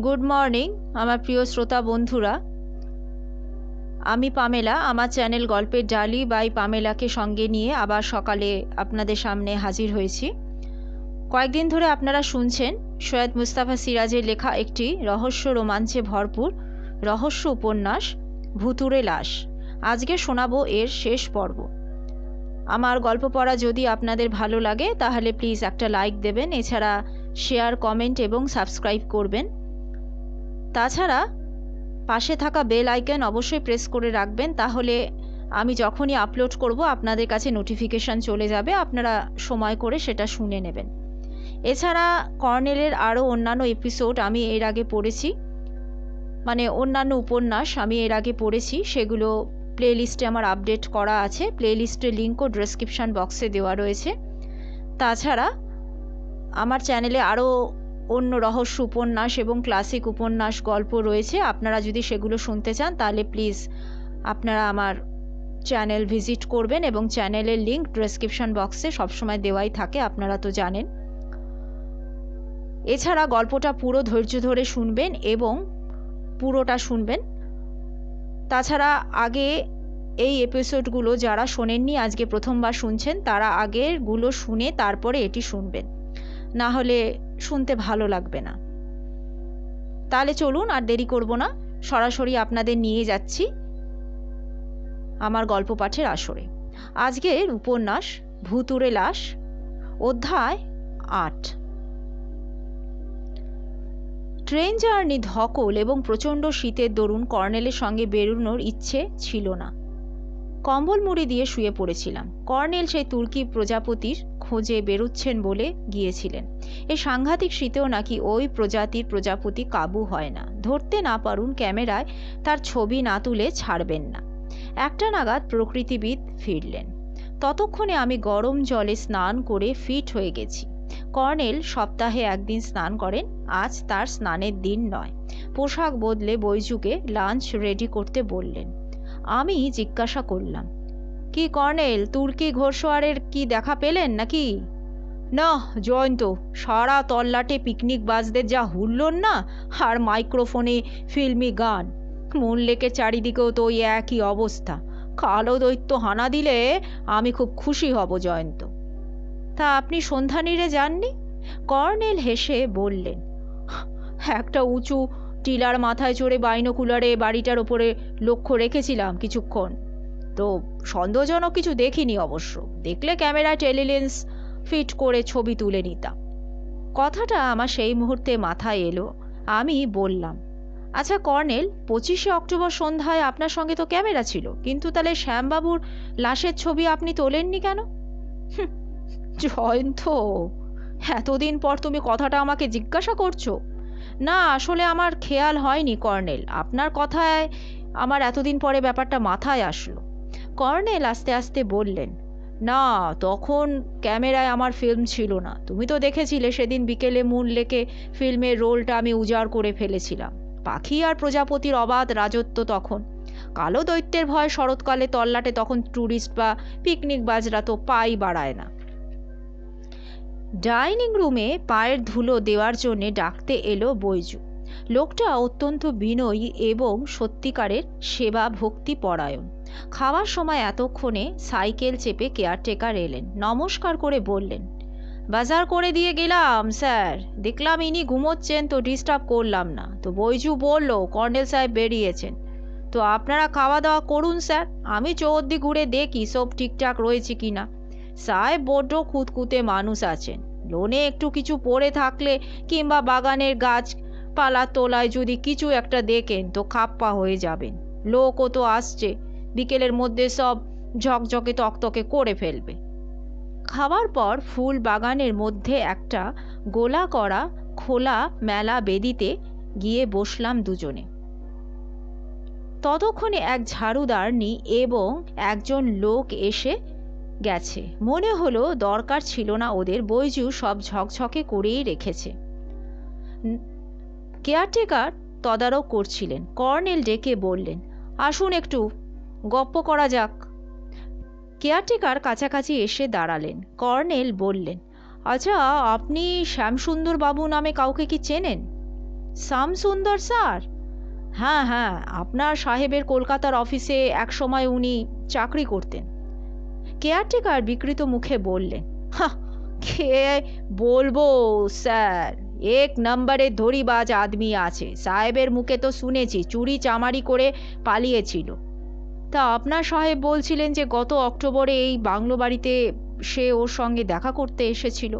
Good morning আমার প্রিয় শ্রোতা বন্ধুরা। আমি পামেলা, আমার চ্যানেল গল্পের ডালি বাই পামেলাকে সঙ্গে নিয়ে আবার সকালে আপনাদের সামনে হাজির হয়েছি। কয়েকদিন ধরে আপনারা শুনছেন সৈয়দ মুস্তাফা সিরাজের লেখা একটি রহস্য রোমাঞ্চে ভরপুর রহস্য উপন্যাস ভুতুড়ে লাশ। আজকে শোনাবো এর শেষ পর্ব। আমার গল্প পড়া যদি আপনাদের ভালো লাগে তাহলে প্লিজ একটা লাইক দেবেন, এছাড়া শেয়ার, কমেন্ট এবং সাবস্ক্রাইব করবেন। তাছাড়া পাশে থাকা বেল আইকন অবশ্যই প্রেস করে রাখবেন, তাহলে আমি যখনই আপলোড করব আপনাদের কাছে নোটিফিকেশান চলে যাবে, আপনারা সময় করে সেটা শুনে নেবেন। এছাড়া কর্নেলের আরও অন্যান্য এপিসোড আমি এর আগে পড়েছি, মানে অন্যান্য উপন্যাস আমি এর আগে পড়েছি, সেগুলো প্লেলিস্টে আমার আপডেট করা আছে। প্লেলিস্টের লিঙ্কও ডেসক্রিপশান বক্সে দেওয়া রয়েছে। তাছাড়া আমার চ্যানেলে আরও অন্য রহস্য উপন্যাস এবং ক্লাসিক উপন্যাস গল্প রয়েছে। আপনারা যদি সেগুলো শুনতে চান তাহলে প্লিজ আপনারা আমার চ্যানেল ভিজিট করবেন, এবং চ্যানেলের লিঙ্ক ডেসক্রিপশন বক্সে সবসময় দেওয়াই থাকে, আপনারা তো জানেন। এছাড়া গল্পটা পুরো ধৈর্য ধরে শুনবেন এবং পুরোটা শুনবেন। তাছাড়া আগে এই এপিসোডগুলো যারা শোনেননি, আজকে প্রথমবার শুনছেন, তারা আগেরগুলো শুনে তারপরে এটি শুনবেন, না হলে শুনতে ভালো লাগবে না। তাহলে চলুন আর দেরি করব না, সরাসরি আপনাদের নিয়ে যাচ্ছি আমার গল্প পাঠের আসরে। আজকের উপন্যাস ভুতুড়ে লাশ, অধ্যায় 8। ট্রেন জার্নি ধকল এবং প্রচণ্ড শীতের দরুন কর্নেলের সঙ্গে বেরোনোর ইচ্ছে ছিল না। কম্বল মুড়ি দিয়ে শুয়ে পড়েছিলাম। কর্নেল সেই তুর্কি প্রজাপতির খোঁজে বেরোচ্ছেন বলে গিয়েছিলেন। এই সাংঘাতিক শীতেও নাকি ওই প্রজাতির প্রজাপতি কাবু হয় না, ধরতে না পারুন ক্যামেরায় তার ছবি না তুলে ছাড়বেন না। 1টা নাগাদ প্রকৃতিবিদ ফিরলেন। ততক্ষণে আমি গরম জলে স্নান করে ফিট হয়ে গেছি। কর্নেল সপ্তাহে একদিন স্নান করেন, আজ তার স্নানের দিন নয়। পোশাক বদলে বৈজুকে লাঞ্চ রেডি করতে বললেন। আমি জিজ্ঞাসা করলাম, কি কর্নেল, তুর্কি ঘোড়সওয়ারের কি দেখা পেলেন নাকি? না জয়ন্ত, সারা তল্লাটে পিকনিক বাজদের যা হুল্লোড় না, আর মাইক্রোফোনে ফিল্মি গান। মূল লেকের চারিদিকেও তো ওই একই অবস্থা। কালো দৈত্য হানা দিলে আমি খুব খুশি হব জয়ন্ত। তা আপনি সন্ধানীরে যাননি? কর্নেল হেসে বললেন, একটা উঁচু টিলার মাথায় চড়ে বাইনোকুলারে বাড়িটার ওপরে লক্ষ্য রেখেছিলাম কিছুক্ষণ, তো সন্দেহজনক কিছু দেখিনি অবশ্য। দেখলে ক্যামেরায় টেলিলেন্স ফিট করে ছবি তুলে নিতাম। কথাটা আমার সেই মুহূর্তে মাথায় এলো। আমি বললাম, আচ্ছা কর্নেল, 25শে অক্টোবর সন্ধ্যায় আপনার সঙ্গে তো ক্যামেরা ছিল, কিন্তু তাহলে শ্যামবাবুর লাশের ছবি আপনি তোলেননি কেন? জয়ন্ত, এতদিন পর তুমি কথাটা আমাকে জিজ্ঞাসা করছো? না, আসলে আমার খেয়াল হয়নি কর্নেল, আপনার কথায় আমার এতদিন পরে ব্যাপারটা মাথায় আসলো। কর্নেল আস্তে আস্তে বললেন, না তখন ক্যামেরায় আমার ফিল্ম ছিল না। তুমি তো দেখেছিলে সেদিন বিকেলে মুন লেকে ফিল্মের রোলটা আমি উজাড় করে ফেলেছিলাম। পাখি আর প্রজাপতির অবাধ রাজত্ব তখন। কালো দৈত্যের ভয় শরৎকালে তল্লাটে তখন ট্যুরিস্ট বা পিকনিক বাজরা তো পাই বাড়ায় না। ডাইনিং রুমে পায়ের ধুলো দেওয়ার জন্যে ডাকতে এলো বৈজু। লোকটা অত্যন্ত বিনয়ী এবং সত্যিকারের সেবা ভক্তি পরায়ণ। খাওয়ার সময় এতক্ষণে সাইকেল চেপে কেয়ারটেকার এলেন। নমস্কার করে বললেন, বাজার করে দিয়ে গেলাম স্যার, দেখলাম ইনি ঘুমোচ্ছেন তো ডিস্টার্ব করলাম না। তো বৈজু বলল কর্নেল সাহেব বেরিয়েছেন, তো আপনারা খাওয়া দাওয়া করুন স্যার, আমি চৌহদ্দি ঘুরে দেখি সব ঠিকঠাক রয়েছে কিনা। সাহেব বড্ড খুঁতখুঁতে মানুষ আছেন, লোনে একটু কিছু পড়ে থাকলে কিংবা বাগানের গাছপালা তোলায় যদি কিছু একটা দেখেন তো খাপ্পা হয়ে যাবেন। লোকও তো আসছে, বিকেলের মধ্যে সব ঝকঝকে তকতকে করে ফেলবে। খাওয়ার পর ফুল বাগানের মধ্যে একটা গোলা করা খোলা মেলা বেদিতে গিয়ে বসলাম দুজনে। ততক্ষণে এক ঝাড়ুদারনি এবং একজন লোক এসে গেছে। মনে হলো দরকার ছিল না ওদের, বৈজু সব ঝকঝকে করেই রেখেছে। কেয়ারটেকার তদারক করছিলেন। কর্নেল ডেকে বললেন, আসুন একটু গপ্প করা যাক। কেয়ারটেকার কাছাকাছি এসে দাঁড়ালেন। কর্নেল বললেন, আচ্ছা আপনি শ্যামসুন্দর বাবু নামে কাউকে কি চেনেন? শ্যামসুন্দর স্যার? হ্যাঁ হ্যাঁ, আপনার সাহেবের কলকাতার অফিসে একসময় উনি চাকরি করতেন। কেয়ারটেকার বিকৃত মুখে বললেন, হাহ, কে বলবো স্যার, এক নম্বরে ধরিবাজ আদমি আছে। সাহেবের মুখে তো শুনেছি চুরি চামারি করে পালিয়েছিল। তা আপনার সাহেব বলছিলেন যে গত অক্টোবরে এই বাংলো বাড়িতে সে ওর সঙ্গে দেখা করতে এসেছিল।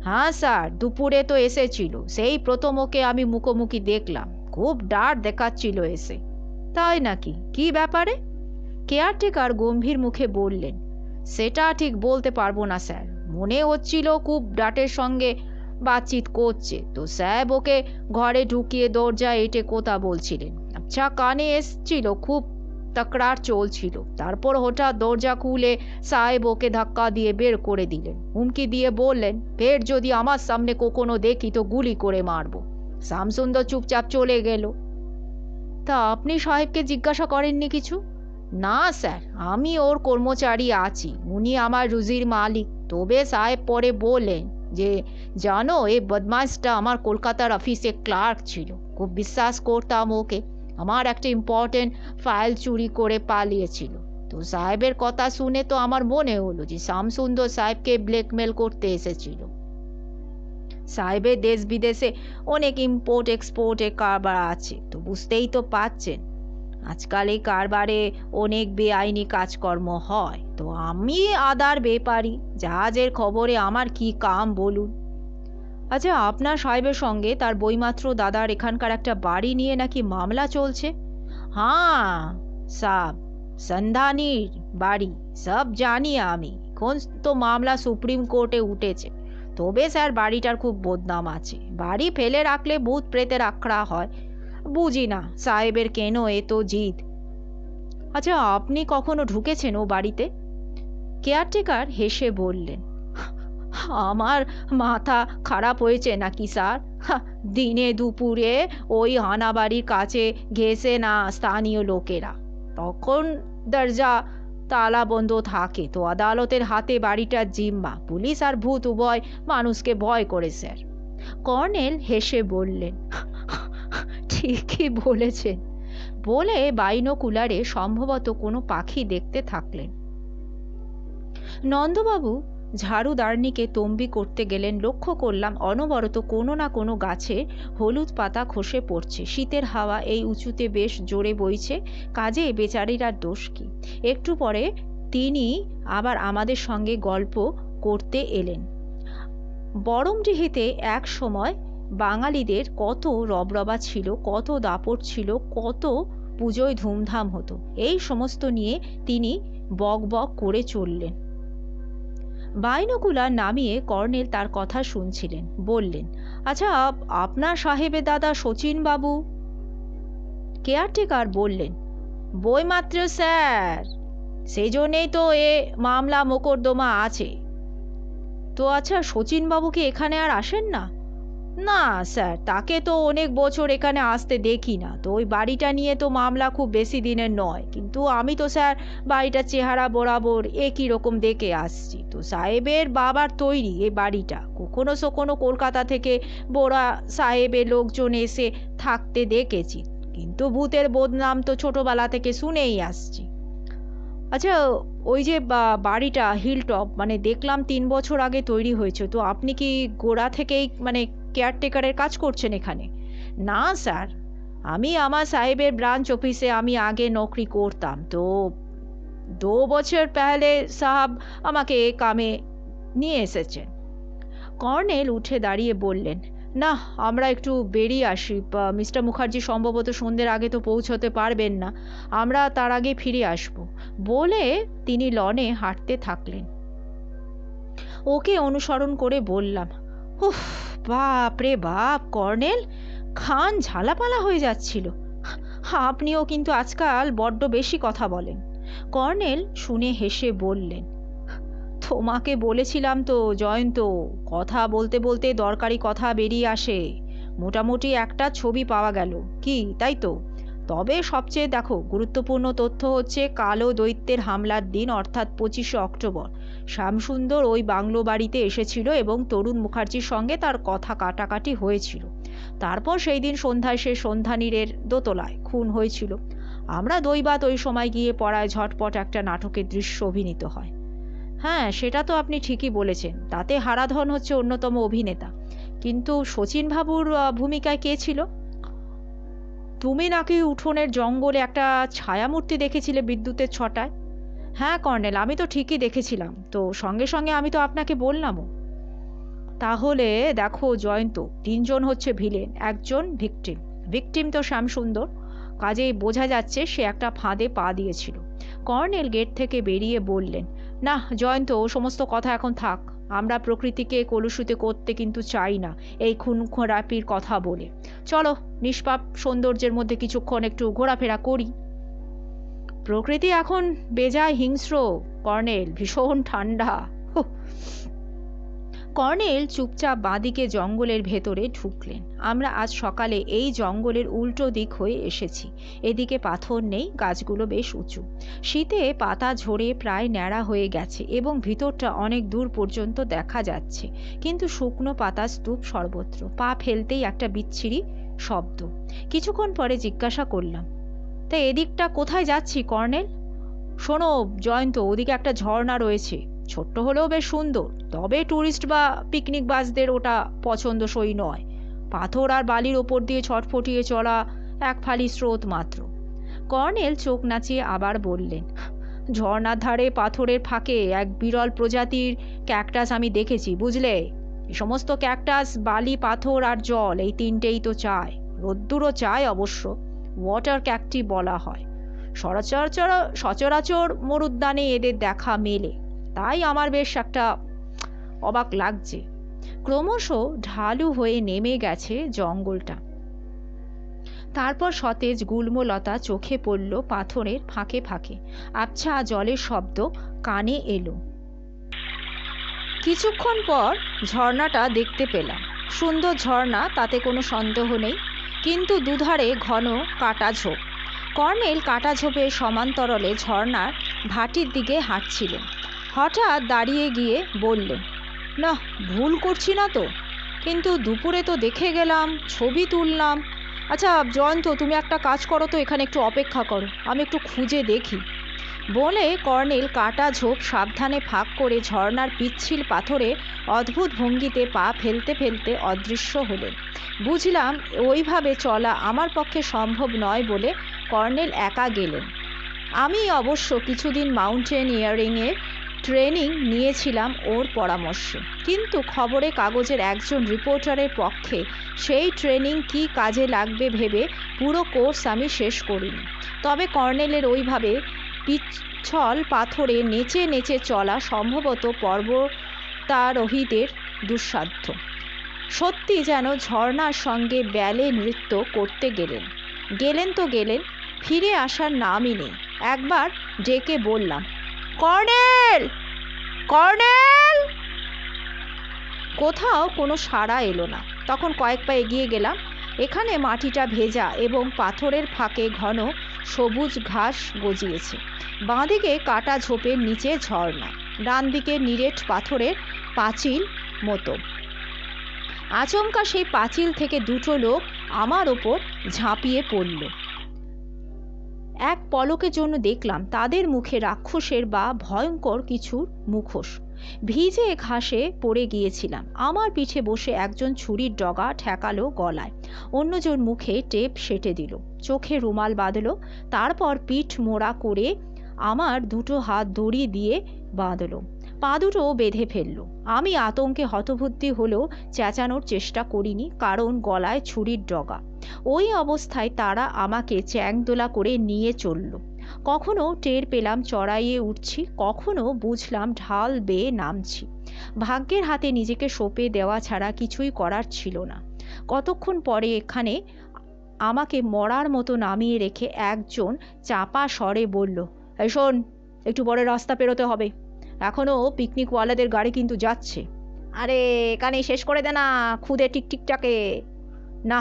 হ্যাঁ স্যার, দুপুরে তো এসেছিল। সেই প্রথম ওকে আমি মুখোমুখি দেখলাম। খুব ডার দেখাচ্ছিল এসে। তাই নাকি? কি ব্যাপারে? কেয়ারটেকার গম্ভীর মুখে বললেন, সেটা ঠিক বলতে পারবো না স্যার। মনে হচ্ছিল খুব ডাটের সঙ্গে বাতচিত করছে, তো সাহেব ওকে ঘরে ঢুকিয়ে দরজা এঁটে কথা বলছিলেন। আচ্ছা, কানে এসছিল খুব তকরার চলছিল। তারপর হঠাৎ দরজা খুলে সাহেব ওকে ধাক্কা দিয়ে বের করে দিলেন। হুমকি দিয়ে বললেন, ফের যদি আমার সামনে কখনো দেখি তো গুলি করে মারবো। শ্যামসুন্দর চুপচাপ চলে গেল। তা আপনি সাহেবকে জিজ্ঞাসা করেননি কিছু? না স্যার, আমি ওর কর্মচারী আছি, উনি আমার রুজির মালিক। তবে সাহেব পরে বললেন যে, জানো, এই বদমাইশটা আমার কলকাতার অফিসে ক্লার্ক ছিল। খুব বিশ্বাস করতাম ওকে। আমার একটা ইম্পর্টেন্ট ফাইল চুরি করে পালিয়েছিল। তো সাহেবের কথা শুনে তো আমার মনে হলো যে শ্যামসুন্দর সাহেবকে ব্ল্যাকমেল করতে এসেছিল। সাহেবের দেশ বিদেশে অনেক ইম্পোর্ট এক্সপোর্টের কারবার আছে, তো বুঝতেই তো পাচ্ছেন আজকাল এই কারবারে অনেক বেআইনি কাজকর্ম হয়। তো আমি আদার ব্যাপারী, জাহাজের খবরে আমার কি কাম বলুন? আচ্ছা, আপনার সাহেবের সঙ্গে তার বইমাত্র দাদার এখানকার একটা বাড়ি নিয়ে নাকি মামলা চলছে? হ্যাঁ সাব, সন্ধানীর বাড়ি, সব জানি আমি। এখন তো মামলা সুপ্রিম কোর্টে উঠেছে। তবে স্যার, বাড়িটার খুব বদনাম আছে। বাড়ি ফেলে রাখলে ভূত প্রেতের আখড়া হয়। বুঝি না সাহেবের কেন এত জিদ। আচ্ছা, আপনি কখনো ঢুকেছেন ও বাড়িতে? কেয়ারটেকার হেসে বললেন, আমার মাথা খারাপ হয়েছে নাকি স্যার? দিনে দুপুরে ওই হানাবাড়ির কাছে ঘেঁষে না স্থানীয় লোকেরা। তখন দরজা তালা বন্ধ থাকে, তো আদালতের হাতে বাড়িটার জিম্মা। পুলিশ আর ভূত উভয় মানুষকে ভয় করে স্যার। কর্নেল হেসে বললেন, ঠিকই বলেছেন, বলে বাইনোকুলারে সম্ভবত কোনো পাখি দেখতে থাকলেন। নন্দবাবু ঝাড়ুদারনিকে তম্বি করতে গেলেন। লক্ষ্য করলাম অনবরত কোনো না কোনো গাছে হলুদ পাতা খসে পড়ছে। শীতের হাওয়া এই উঁচুতে বেশ জোরে বইছে। কাজে বেচারিরার দোষ কি? একটু পরে তিনি আবার আমাদের সঙ্গে গল্প করতে এলেন। বরমডিহিতে এক সময় বাঙালিদের কত রবরবা ছিল, কত দাপট ছিল, কত পুজোয় ধুমধাম হতো, এই সমস্ত নিয়ে তিনি বক বক করে চললেন। বাইনোকুলার নামিয়ে কর্নেল তার কথা শুনছিলেন। বললেন, আচ্ছা, আপনার সাহেবের দাদা শচীন বাবু? কেয়ারটেকার বললেন, বইমাত্র স্যার, সেই জন্যেই তো এ মামলা মোকদ্দমা আছে। তো আচ্ছা, শচীন বাবু কি এখানে আর আসেন না? না স্যার, তাকে তো অনেক বছর এখানে আসতে দেখি না। তো ওই বাড়িটা নিয়ে তো মামলা খুব বেশি দিনের নয়, কিন্তু আমি তো স্যার বাড়িটার চেহারা বরাবর একই রকম দেখে আসছি। তো সাহেবের বাবার তৈরি এই বাড়িটা। কখনো সখনো কলকাতা থেকে বোরা সাহেবের লোকজন এসে থাকতে দেখেছি, কিন্তু ভূতের বদনাম তো ছোটবেলা থেকে শুনেই আসছি। আচ্ছা, ওই যে বাড়িটা হিলটপ, মানে দেখলাম 3 বছর আগে তৈরি হয়েছে। তো আপনি কি গোড়া থেকেই মানে কেয়ারটেকারের কাজ করছেন এখানে? না স্যার, আমি আমার সাহেবের ব্রাঞ্চ অফিসে আমি আগে নকরি করতাম। তো 2 বছর পেহলে সাহাব আমাকে কামে নিয়ে এসেছেন। কর্নেল উঠে দাঁড়িয়ে বললেন, না, আমরা একটু বেরিয়ে আসি। মিস্টার মুখার্জি সম্ভবত সন্ধ্যের আগে তো পৌঁছতে পারবেন না। আমরা তার আগে ফিরে আসব। বলে তিনি লনে হাঁটতে থাকলেন। ওকে অনুসরণ করে বললাম, উফ, বাপ রে বাপ কর্নেল, খান ঝালাপালা হয়ে যাচ্ছিল। আপনিও কিন্তু আজকাল বড্ড বেশি কথা বলেন। কর্নেল শুনে হেসে বললেন, তোমাকে বলেছিলাম তো জয়ন্ত, কথা বলতে বলতে দরকারি কথা বেরিয়ে আসে। মোটামুটি একটা ছবি পাওয়া গেল কি, তাই তো? তবে সবচেয়ে দেখো গুরুত্বপূর্ণ তথ্য হচ্ছে, কালো দৈত্যের হামলার দিন অর্থাৎ 25শে অক্টোবর শ্যামসুন্দর ওই বাংলো বাড়িতে এসেছিল এবং তরুণ মুখার্জির সঙ্গে তার কথা কাটাকাটি হয়েছিল। তারপর সেই দিন সন্ধ্যায় সে সন্ধ্যানীরের দোতলায় খুন হয়েছিল। আমরা দৈবাত ওই সময় গিয়ে পড়ায় ঝটপট একটা নাটকের দৃশ্য অভিনীত হয়। হ্যাঁ, সেটা তো আপনি ঠিকই বলেছেন। তাতে হারাধন হচ্ছে অন্যতম অভিনেতা। কিন্তু শচীন বাবুর ভূমিকায় কে ছিল? তুমি নাকি উঠোনের জঙ্গলে একটা ছায়ামূর্তি দেখেছিলে বিদ্যুতের ছটায়? হ্যাঁ কর্নেল, আমি তো ঠিকই দেখেছিলাম, তো সঙ্গে সঙ্গে আমি তো আপনাকে বললামও। তাহলে দেখো জয়ন্ত, তিনজন হচ্ছে ভিলেন, একজন ভিকটিম। ভিকটিম তো শ্যামসুন্দর, কাজেই বোঝা যাচ্ছে সে একটা ফাঁদে পা দিয়েছিল। কর্নেল গেট থেকে বেরিয়ে বললেন, না জয়ন্ত, ও সমস্ত কথা এখন থাক। আমরা প্রকৃতিকে কলুষিত করতে কিন্তু চাই না এই খুন খোরাপির কথা বলে। চলো নিষ্পাপ সৌন্দর্যের মধ্যে কিছুক্ষণ একটু ঘোরাফেরা করি। প্রকৃতি এখন বেজায় হিংস্র কর্নেল, ভীষণ ঠান্ডা। হুঁ। কর্নেল চুপচাপ বাঁদিকে জঙ্গলের ভেতরে ঢুকলেন। আমরা আজ সকালে এই জঙ্গলের উল্টো দিক হয়ে এসেছি। এদিকে পাথর নেই, গাছগুলো বেশ উঁচু। শীতে পাতা ঝরে প্রায় ন্যাড়া হয়ে গেছে এবং ভিতরটা অনেক দূর পর্যন্ত দেখা যাচ্ছে, কিন্তু শুকনো পাতা স্তূপ সর্বত্র। পা ফেলতেই একটা বিচ্ছিরি শব্দ। কিছুক্ষণ পরে জিজ্ঞাসা করলাম, তা এদিকটা কোথায় যাচ্ছি কর্নেল? শোনো জয়ন্ত, ওদিকে একটা ঝর্ণা রয়েছে, ছোট্ট হলেও বেশ সুন্দর, তবে ট্যুরিস্ট বা পিকনিকবাজদের ওটা পছন্দসই নয়। পাথর আর বালির ওপর দিয়ে ছটফটিয়ে চলা এক ফালি স্রোত মাত্র। কর্নেল চোখ নাচিয়ে আবার বললেন, ঝর্ণার ধারে পাথরের ফাঁকে এক বিরল প্রজাতির ক্যাকটাস আমি দেখেছি, বুঝলে? এই সমস্ত ক্যাকটাস বালি, পাথর আর জল, এই তিনটেই তো চায়। রোদ্দুরও চায় অবশ্য। ওয়াটার ক্যাকটি বলা হয়। সচরাচর মরুদ্যানে এদের দেখা মেলে, তাই আমার বেশ একটা অবাক লাগছে। ক্রমশ ঢালু হয়ে নেমে গেছে জঙ্গলটা। তারপর সতেজ গুল্মলতা চোখে পড়ল পাথরের ফাঁকে ফাঁকে। আবছা জলের শব্দ কানে এলো। কিছুক্ষণ পর ঝর্ণাটা দেখতে পেলাম। সুন্দর ঝর্ণা, তাতে কোনো সন্দেহ নেই, কিন্তু দুধারে ঘন কাটা ঝোপ। কর্নেল কাটা ঝোপের সমান্তরালে ঝর্ণার ভাটির দিকে হাঁটছিলেন। হঠাৎ দাঁড়িয়ে গিয়ে বললেন, না ভুল করছি না তো? কিন্তু দুপুরে তো দেখে গেলাম, ছবি তুললাম। আচ্ছা জয়ন্ত, তুমি একটা কাজ করো তো, এখানে একটু অপেক্ষা করো, আমি একটু খুঁজে দেখি। বলে কর্নেল কাটা ঝোপ সাবধানে ফাঁক করে ঝর্ণার পিচ্ছিল পাথরে অদ্ভুত ভঙ্গিতে পা ফেলতে ফেলতে অদৃশ্য হলেন। বুঝলাম ওইভাবে চলা আমার পক্ষে সম্ভব নয় বলে কর্নেল একা গেলেন। আমি অবশ্য কিছুদিন মাউন্টেনিয়ারিংয়ের ট্রেনিং নিয়েছিলাম ওর পরামর্শে, কিন্তু খবরে কাগজের একজন রিপোর্টারের পক্ষে সেই ট্রেনিং কি কাজে লাগবে ভেবে পুরো কোর্স আমি শেষ করিনি। তবে কর্নেলের ওইভাবে পিচ্ছল পাথরে নেচে নেচে চলা সম্ভবত পর্বতারোহীদের দুঃসাধ্য। সত্যি যেন ঝর্ণার সঙ্গে ব্যালে নৃত্য করতে গেলেন তো গেলেন, ফিরে আসার নামই নেই। একবার ডেকে বললাম, কর্নেল, কর্নেল! কোথাও কোনো সাড়া এলো না। তখন কয়েক পা এগিয়ে গেলাম। এখানে মাটিটা ভেজা এবং পাথরের ফাঁকে ঘন সবুজ ঘাস গজিয়েছে। বাঁদিকে কাটা ঝোপের নিচে ঝর্ণা, ডান দিকে নিরেট পাথরের পাঁচিল মতো। আচমকা সেই পাঁচিল থেকে দুটো লোক আমার ওপর ঝাঁপিয়ে পড়ল। এক পলকের জন্য দেখলাম তাদের মুখে রাক্ষসের বা ভয়ঙ্কর কিছুর মুখোশ। ভিজে ঘাসে পড়ে গিয়েছিলাম। আমার পিঠে বসে একজন ছুরির ডগা ঠেকালো গলায়, অন্যজন মুখে টেপ সেটে দিল, চোখে রুমাল বাঁধল, তারপর পিঠ মোড়া করে আমার দুটো হাত দড়ি দিয়ে বাঁধল, পা দুটো বেঁধে ফেলল। আমি আতঙ্কে হতবুদ্ধি হলেও চেঁচানোর চেষ্টা করিনি, কারণ গলায় ছুরির ডগা। ওই অবস্থায় তারা আমাকে চ্যাংদোলা করে নিয়ে চলল। কখনো টের পেলাম চড়াইয়ে উঠছি, কখনো বুঝলাম ঢাল বেয়ে নামছি। ভাগ্যের হাতে নিজেকে সঁপে দেওয়া ছাড়া কিছুই করার ছিল না। কতক্ষণ পরে এখানে আমাকে মরার মতো নামিয়ে রেখে একজন চাপা স্বরে বলল, এই শোন, একটু পরে রাস্তা পেরোতে হবে, এখনও পিকনিকওয়ালাদের গাড়ি কিন্তু যাচ্ছে। আরে এখানে শেষ করে দে না খুদে টিকটিকটাকে। না,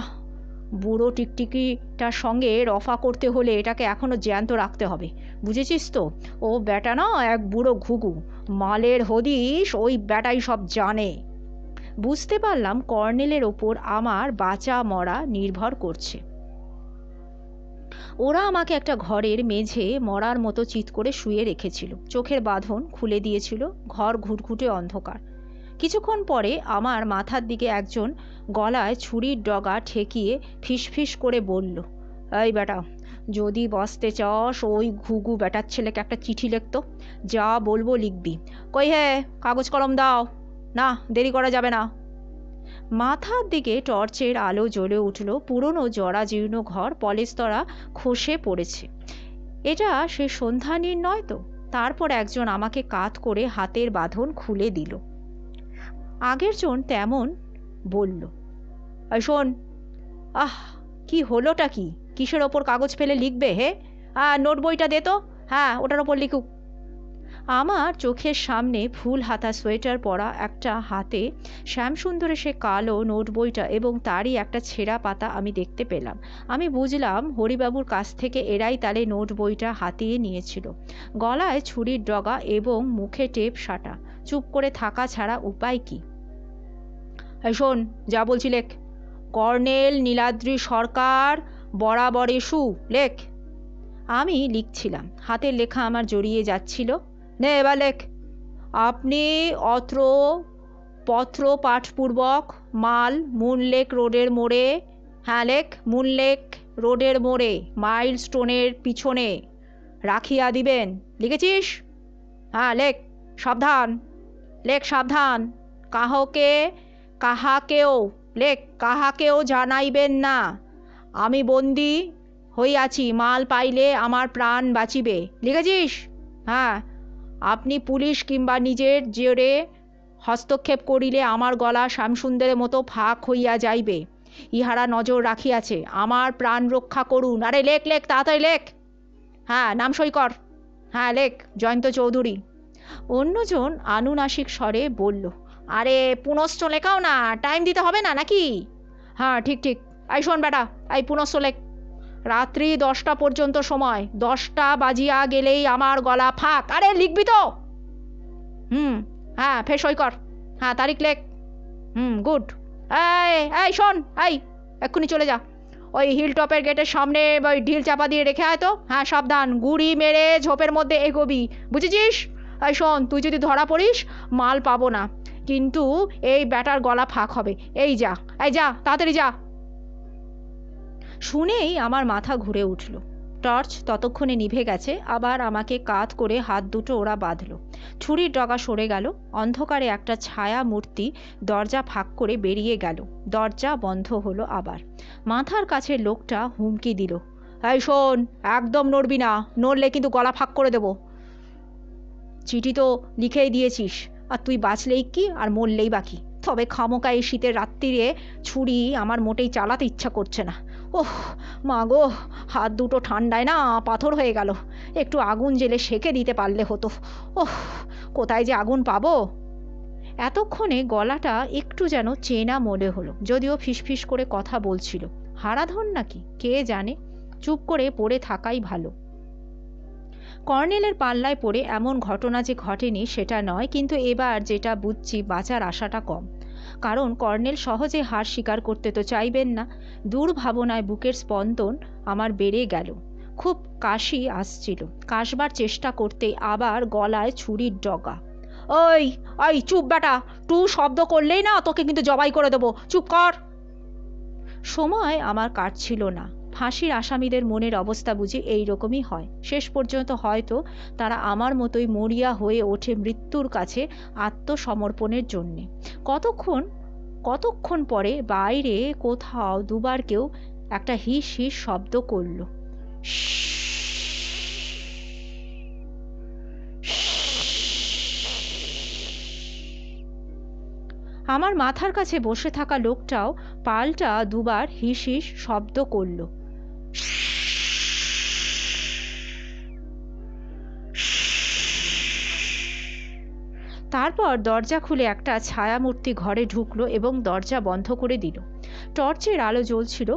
বুড়ো টিকটিকিটার সঙ্গে রফা করতে হলে এটাকে এখনও জ্যান্ত রাখতে হবে, বুঝেছিস তো? ও ব্যাটা না এক বুড়ো ঘুঘু, মালের হদিশ ওই ব্যাটাই সব জানে। বুঝতে পারলাম কর্নেলের ওপর আমার বাঁচা মরা নির্ভর করছে। ওরা আমাকে একটা ঘরের মেঝে মরার মতো চিৎ করে শুয়ে রেখেছিল। চোখের বাঁধন খুলে দিয়েছিল। ঘর ঘুটঘুটে অন্ধকার। কিছুক্ষণ পরে আমার মাথার দিকে একজন গলায় ছুরির ডগা ঠেকিয়ে ফিসফিস করে বলল, এই বেটা, যদি বাঁচতে চাস ওই ঘুঘু বেটার ছেলেকে একটা চিঠি লিখতো, যা বলবো লিখবি। কই হে, কাগজ কলম দাও, না দেরি করা যাবে না। মাথার দিকে টর্চের আলো জ্বলে উঠল। পুরনো জরাজীর্ণ ঘর, পলেস্তরা খসে পড়েছে। এটা সে সন্ধ্যানীর নয় তো? তারপর একজন আমাকে কাত করে হাতের বাঁধন খুলে দিল। আগের জন তেমন বলল, শোন, আহ কি হলোটা কি? কিসের ওপর কাগজ ফেলে লিখবে হে? নোট বইটা দে তো। হ্যাঁ, ওটার ওপর লিখুক। আমার চোখের সামনে ফুল হাতা সোয়েটার পরা একটা হাতে শ্যামসুন্দরের সে কালো নোট বইটা এবং তারই একটা ছেঁড়া পাতা আমি দেখতে পেলাম। আমি বুঝলাম হরিবাবুর কাছ থেকে এরাই তালে নোট বইটা হাতিয়ে নিয়েছিল। গলায় ছুরির ডগা এবং মুখে টেপ সাটা। চুপ করে থাকা ছাড়া উপায় কি? শোন, যা বলছি লেখ। কর্নেল নীলাদ্রি সরকার, বরাবর এসু, লেখ। আমি লিখছিলাম। হাতের লেখা আমার জড়িয়ে যাচ্ছিল। নে এবার লেখ। আপনি অত্র পত্র পাঠপূর্বক মাল মুনলেক রোডের মোড়ে, হ্যাঁ লেখ, মুনলেক রোডের মোড়ে মাইল স্টোনের পিছনে রাখিয়া দিবেন। লিখেছিস? হ্যাঁ লেখ। সাবধান লেখ, সাবধান। কাহাকেও লেখ, কাহাকেও জানাইবেন না আমি বন্দি হইয়াছি। মাল পাইলে আমার প্রাণ বাঁচিবে। লিখেছিস? হ্যাঁ। আপনি পুলিশ কিংবা নিজের জোরে হস্তক্ষেপ করিলে আমার গলা শ্যামসুন্দরের মতো ফাঁক হইয়া যাইবে। ইহারা নজর রাখিয়াছে। আমার প্রাণ রক্ষা করুন। আরে লেখ লেখ, তাড়াতাড়ি লেখ। হ্যাঁ, নাম সই কর। হ্যাঁ লেখ, জয়ন্ত চৌধুরী। অন্যজন আনুনাসিক স্বরে বলল, আরে পুনশ্চ লেখাও না, টাইম দিতে হবে না নাকি? হ্যাঁ ঠিক ঠিক। এই শোন বেটা, এই পুনশ্চ লেখ। রাত্রি 10টা পর্যন্ত সময়। 10টা বাজিয়া গেলেই আমার গলা ফাঁক। আরে লিখবি তো? হ্যাঁ, ফের সই কর। হ্যাঁ, তারিখ লেখ। গুড। এই শোন, এই এক্ষুনি চলে যা। ওই হিল টপের গেটের সামনে ওই ঢিল চাপা দিয়ে রেখে আয় তো। হ্যাঁ, সাবধান, গুড়ি মেরে ঝোপের মধ্যে এগোবি, বুঝেছিস? এই শোন, তুই যদি ধরা পড়িস মাল পাবো না, কিন্তু এই ব্যাটার গলা ফাঁক হবে। এই যা, এই যা, তাড়াতাড়ি যা। শুনেই আমার মাথা ঘুরে উঠল। টর্চ ততক্ষণে নিভে গেছে। আবার আমাকে কাত করে হাত দুটো ওরা বাঁধল। ছুরির ডগা সরে গেল। অন্ধকারে একটা ছায়া মূর্তি দরজা ফাঁক করে বেরিয়ে গেল। দরজা বন্ধ হলো আবার। মাথার কাছে লোকটা হুমকি দিল, এই শোন, একদম নড়বি না, নড়লে কিন্তু গলা ফাঁক করে দেব। চিঠি তো লিখেই দিয়েছিস, আর তুই বাঁচলেই কি আর মরলেই বাকি। তবে খামোকা এই শীতের রাত্রিরে ছুরি আমার মোটেই চালাতে ইচ্ছা করছে না। ওহ মা গো, হাত দুটো ঠান্ডায় না পাথর হয়ে গেল। একটু আগুন জেলে সেঁকে দিতে পারলে হতো। ওহ, কোথায় যে আগুন পাবো? এতক্ষণে গলাটা একটু যেন চেনা মনে হলো, যদিও ফিসফিস করে কথা বলছিল। হারাধন নাকি কে জানে। চুপ করে পড়ে থাকাই ভালো। কর্নেলের পাল্লায় পড়ে এমন ঘটনা যে ঘটেনি সেটা নয়, কিন্তু এবার যেটা বুঝছি বাঁচার আশাটা কম। কারণ কর্নেল সহজে হার স্বীকার করতে তো চাইবেন না। দুর্ভাবনায় বুকের স্পন্দন আমার বেড়ে গেল। খুব কাশি আসছিল। কাশবার চেষ্টা করতে আবার গলায় ছুরির ডগা। ওই ওই চুপ বেটা, টু শব্দ করলেই না তোকে কিন্তু জবাই করে দেবো। চুপ কর। সময় আমার কাটছিল না। ফাঁসির আসামিদের মনের অবস্থা বুঝি এইরকমই হয়। শেষ পর্যন্ত হয়তো তারা আমার মতোই মরিয়া হয়ে ওঠে মৃত্যুর কাছে আত্মসমর্পণের জন্যে। কতক্ষণ পরে বাইরে কোথাও দুবার কেউ একটা হিস হিস শব্দ করল। আমার মাথার কাছে বসে থাকা লোকটাও পাল্টা দুবার হিস হিস শব্দ করল। তারপর দরজা খুলে একটা ছায়ামূর্তি ঘরে ঢুকলো এবং দরজা বন্ধ করে দিল। টর্চের আলো জ্বলছিল,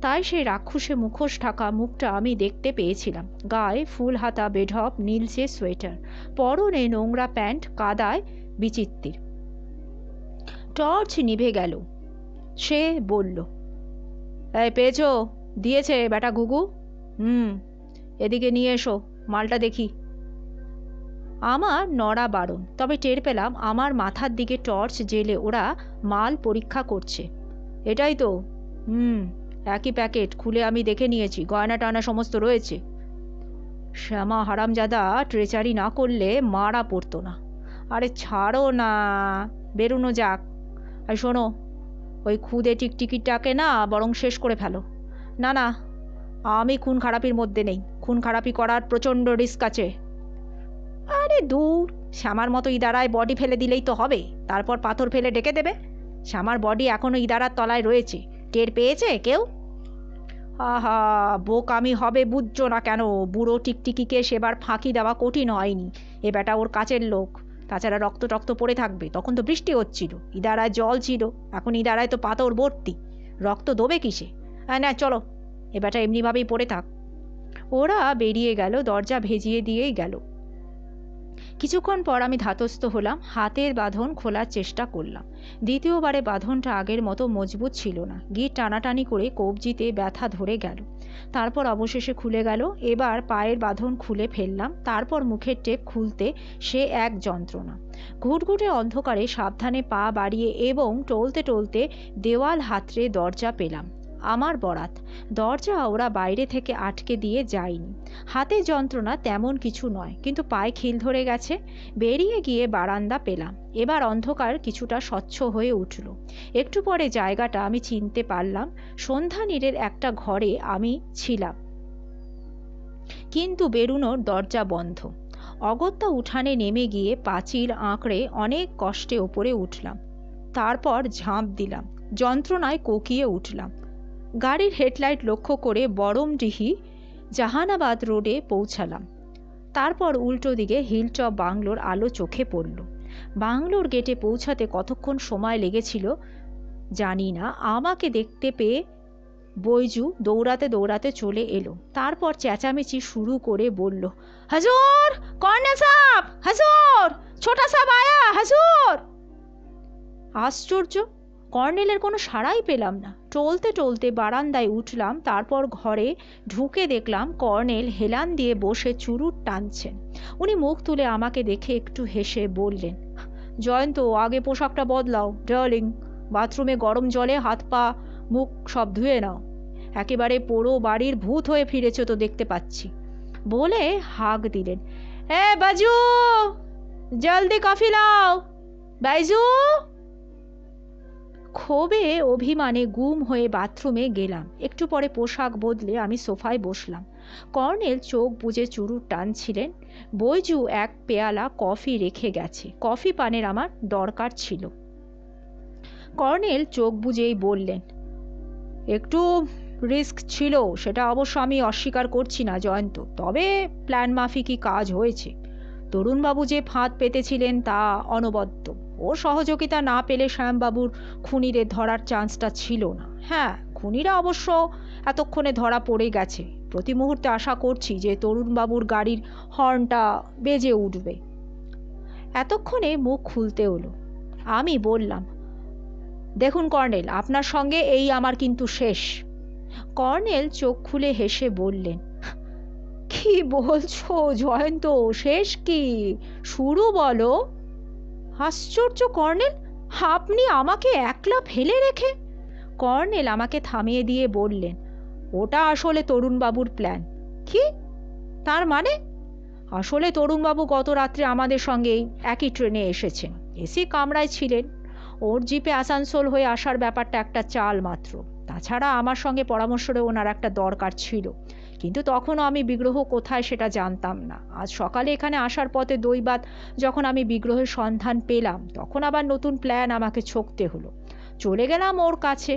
তাই সেই রাক্ষসে মুখোশ ঢাকা মুখটা আমি দেখতে পেয়েছিলাম। গায়ে ফুল হাতা বেঢপ নীলচে সোয়েটার, পরনে নোংরা প্যান্ট, কাদায় বিচিত্তির। টর্চ নিভে গেল। সে বলল, এই পেয়েছ? দিয়েছে বেটা ঘুঘু? এদিকে নিয়ে এসো, মালটা দেখি। আমার নড়া বারণ, তবে টের পেলাম আমার মাথার দিকে টর্চ জেলে ওরা মাল পরীক্ষা করছে। এটাই তো? একই প্যাকেট, খুলে আমি দেখে নিয়েছি, গয়না টানা সমস্ত রয়েছে। শ্যামা হারামজাদা ট্রেচারি না করলে মারা পড়তো না। আরে ছাড়ো না, বেরোনো যাক। আর শোনো, ওই খুদে টিকটিকিটাকে না বরং শেষ করে ফেলো। না না, আমি খুন খারাপির মধ্যে নেই, খুন খারাপি করার প্রচণ্ড রিস্ক আছে। আরে দূর, শ্যামার মতো ইদারায় বডি ফেলে দিলেই তো হবে, তারপর পাথর ফেলে ডেকে দেবে। শ্যামার বডি এখনো ইদারার তলায় রয়েছে, টের পেয়েছে কেউ? আহা, বোকামি হবে বুঝছো না কেন? বুড়ো টিকটিকিকে সেবার ফাঁকি দেওয়া কঠিন হয়নি। এ বেটা ওর কাছের লোক, তাছাড়া রক্ত টক্ত পড়ে থাকবে। তখন তো বৃষ্টি হচ্ছিল, ইদারায় জল ছিল, এখন ইদারায় তো পাথর ভর্তি, রক্ত দোবে কিসে? না চলো, এ বেটা এমনিভাবেই পড়ে থাক। ওরা বেরিয়ে গেল, দরজা ভেজিয়ে দিয়েই গেল। কিছুক্ষণ পর আমি ধাতস্থ হলাম, হাতের বাঁধন খোলার চেষ্টা করলাম। দ্বিতীয়বারে বাঁধনটা আগের মতো মজবুত ছিল না। গিট টানাটানি করে কবজিতে ব্যথা ধরে গেল, তারপর অবশেষে খুলে গেল। এবার পায়ের বাঁধন খুলে ফেললাম, তারপর মুখের টেপ খুলতে সে এক যন্ত্রণা। ঘুটঘুটে অন্ধকারে সাবধানে পা বাড়িয়ে এবং টলতে টলতে দেওয়াল হাতড়ে দরজা পেলাম। আমার বরাত, দরজা ওরা বাইরে থেকে আটকে দিয়ে যায়নি। হাতে যন্ত্রণা তেমন কিছু নয়, কিন্তু পায়ে খিল ধরে গেছে। বেরিয়ে গিয়ে বারান্দা পেলাম। এবার অন্ধকার কিছুটা স্বচ্ছ হয়ে উঠল। একটু পরে জায়গাটা আমি চিনতে পারলাম। সন্ধ্যানীরের একটা ঘরে আমি ছিলাম, কিন্তু বেরুনোর দরজা বন্ধ। অগত্যা উঠানে নেমে গিয়ে পাঁচিল আঁকড়ে অনেক কষ্টে ওপরে উঠলাম, তারপর ঝাঁপ দিলাম। যন্ত্রণায় কোকিয়ে উঠলাম। গাড়ির হেডলাইট লক্ষ্য করে বরমডিহি জাহানাবাদ রোডে পৌঁছালাম। তারপর উল্টো দিকে হিলটপ বাংলোর আলো চোখে পড়ল। বাংলোর গেটে পৌঁছাতে কতক্ষণ সময় লেগেছিল জানি না। আমাকে দেখতে পেয়ে বৈজু দৌড়াতে দৌড়াতে চলে এলো। তারপর চেঁচামেচি শুরু করে বলল, হুজুর, কর্নেল সাহেব, হুজুর, ছোটা সাহেব আয়া, হুজুর। আশ্চর্য, কর্নেলের কোনো সাড়াই পেলাম না। টলতে টলতে বারান্দায় উঠলাম, তারপর ঘরে ঢুকে দেখলাম কর্নেল হেলান দিয়ে বসে চুরুট টানছেন। উনি মুখ তুলে আমাকে দেখে একটু হেসে বললেন, জয়ন্ত, আগে পোশাকটা বদলাও ডার্লিং, বাথরুমে গরম জলে হাত পা মুখ সব ধুয়ে নাও, একেবারে পোড়ো বাড়ির ভূত হয়ে ফিরেছ তো দেখতে পাচ্ছি। বলে হাঁক দিলেন, এ বাজু, জলদি কফি লাও, বাইজু। ক্ষোভে অভিমানে গুম হয়ে বাথরুমে গেলাম। একটু পরে পোশাক বদলে আমি সোফায় বসলাম। কর্নেল চোখ বুজে চুরুট টানছিলেন। বৈজু এক পেয়ালা কফি রেখে গেছে, কফি পানের আমার দরকার ছিল। কর্নেল চোখ বুজেই বললেন, একটু রিস্ক ছিল, সেটা অবশ্য আমি অস্বীকার করছি না জয়ন্ত, তবে প্ল্যান মাফিকই কাজ হয়েছে। তরুণবাবু যে ফাঁদ পেতেছিলেন তা অনবদ্য। ওর সহযোগিতা না পেলে শ্যামবাবুর খুনিদের ধরার চান্সটা ছিল না। হ্যাঁ, খুনিরা অবশ্য এতক্ষণে ধরা পড়ে গেছে। প্রতি মুহূর্তে আশা করছি যে তরুণবাবুর গাড়ির হর্নটা বেজে উঠবে। এতক্ষণে মুখ খুলতে হলো। আমি বললাম, দেখুন কর্নেল, আপনার সঙ্গে এই আমার কিন্তু শেষ। কর্নেল চোখ খুলে হেসে বললেন, কি বলছো জয়ন্ত, শেষ কি? শুরু বলো। আশ্চর্য কর্নেল, আপনি আমাকে একলা ফেলে রেখে? কর্নেল আমাকে থামিয়ে দিয়ে বললেন, ওটা আসলে তরুণবাবুর প্ল্যান। কি তার মানে? আসলে তরুণবাবু গত রাত্রে আমাদের সঙ্গেই একই ট্রেনে এসেছেন, এসি কামরায় ছিলেন। ওর জিপে আসানসোল হয়ে আসার ব্যাপারটা একটা চাল মাত্র। তাছাড়া আমার সঙ্গে পরামর্শে ওনার একটা দরকার ছিল, কিন্তু তখনও আমি বিগ্রহ কোথায় সেটা জানতাম না। আজ সকালে এখানে আসার পথে দৈবাত যখন আমি বিগ্রহের সন্ধান পেলাম, তখন আবার নতুন প্ল্যান আমাকে ছকতে হলো। চলে গেলাম ওর কাছে।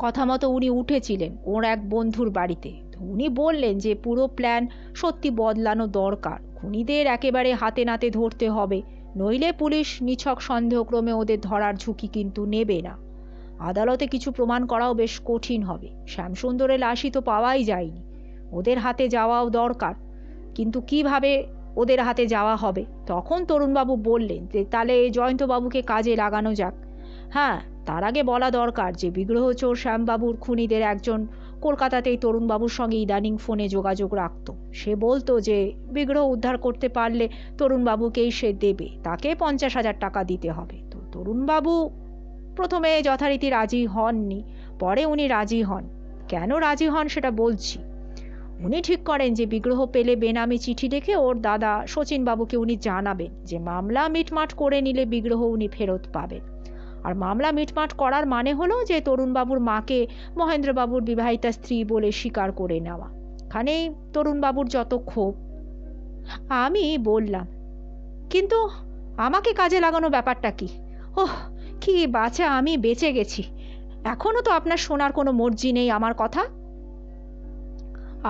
কথা মতো উনি উঠেছিলেন ওর এক বন্ধুর বাড়িতে। উনি বললেন যে পুরো প্ল্যান সত্যি বদলানো দরকার, খুনিদের একেবারে হাতে নাতে ধরতে হবে, নইলে পুলিশ নিছক সন্দেহক্রমে ওদের ধরার ঝুঁকি কিন্তু নেবে না। আদালতে কিছু প্রমাণ করাও বেশ কঠিন হবে। শ্যামসুন্দরের লাশই তো পাওয়াই যায়নি, ওদের হাতে যাওয়াও দরকার, কিন্তু কিভাবে ওদের হাতে যাওয়া হবে। তখন তরুণবাবু বললেন যে তাহলে জয়ন্তবাবুকে কাজে লাগানো যাক। হ্যাঁ, তার আগে বলা দরকার যে বিগ্রহচোর শ্যামবাবুর খুনিদের একজন কলকাতাতেই তরুণবাবুর সঙ্গে ইদানিং ফোনে যোগাযোগ রাখত। সে বলতো যে বিগ্রহ উদ্ধার করতে পারলে তরুণবাবুকেই সে দেবে, তাকে 50,000 টাকা দিতে হবে। তো তরুণবাবু প্রথমে যথারীতি রাজি হননি, পরে উনি রাজি হন। কেন রাজি হন সেটা বলছি। উনি ঠিক করেন যে বিগ্রহ পেলে বেনামি চিঠি লিখে ওর দাদা শচীনবাবুকে উনি জানাবেন যে মামলা মিটমাট করে নিলে বিগ্রহ উনি ফেরত পাবেন। আর মামলা মিটমাট করার মানে হলো যে তরুণবাবুর মাকে মহেন্দ্রবাবুর বিবাহিতা স্ত্রী বলে স্বীকার করে নেওয়া। এখানেই তরুণবাবুর যত ক্ষোভ। আমি বললাম, কিন্তু আমাকে কাজে লাগানো ব্যাপারটা কি? ওহ, কি বাঁচা আমি বেঁচে গেছি! এখনো তো আপনার শোনার কোনো মর্জি নেই আমার কথা?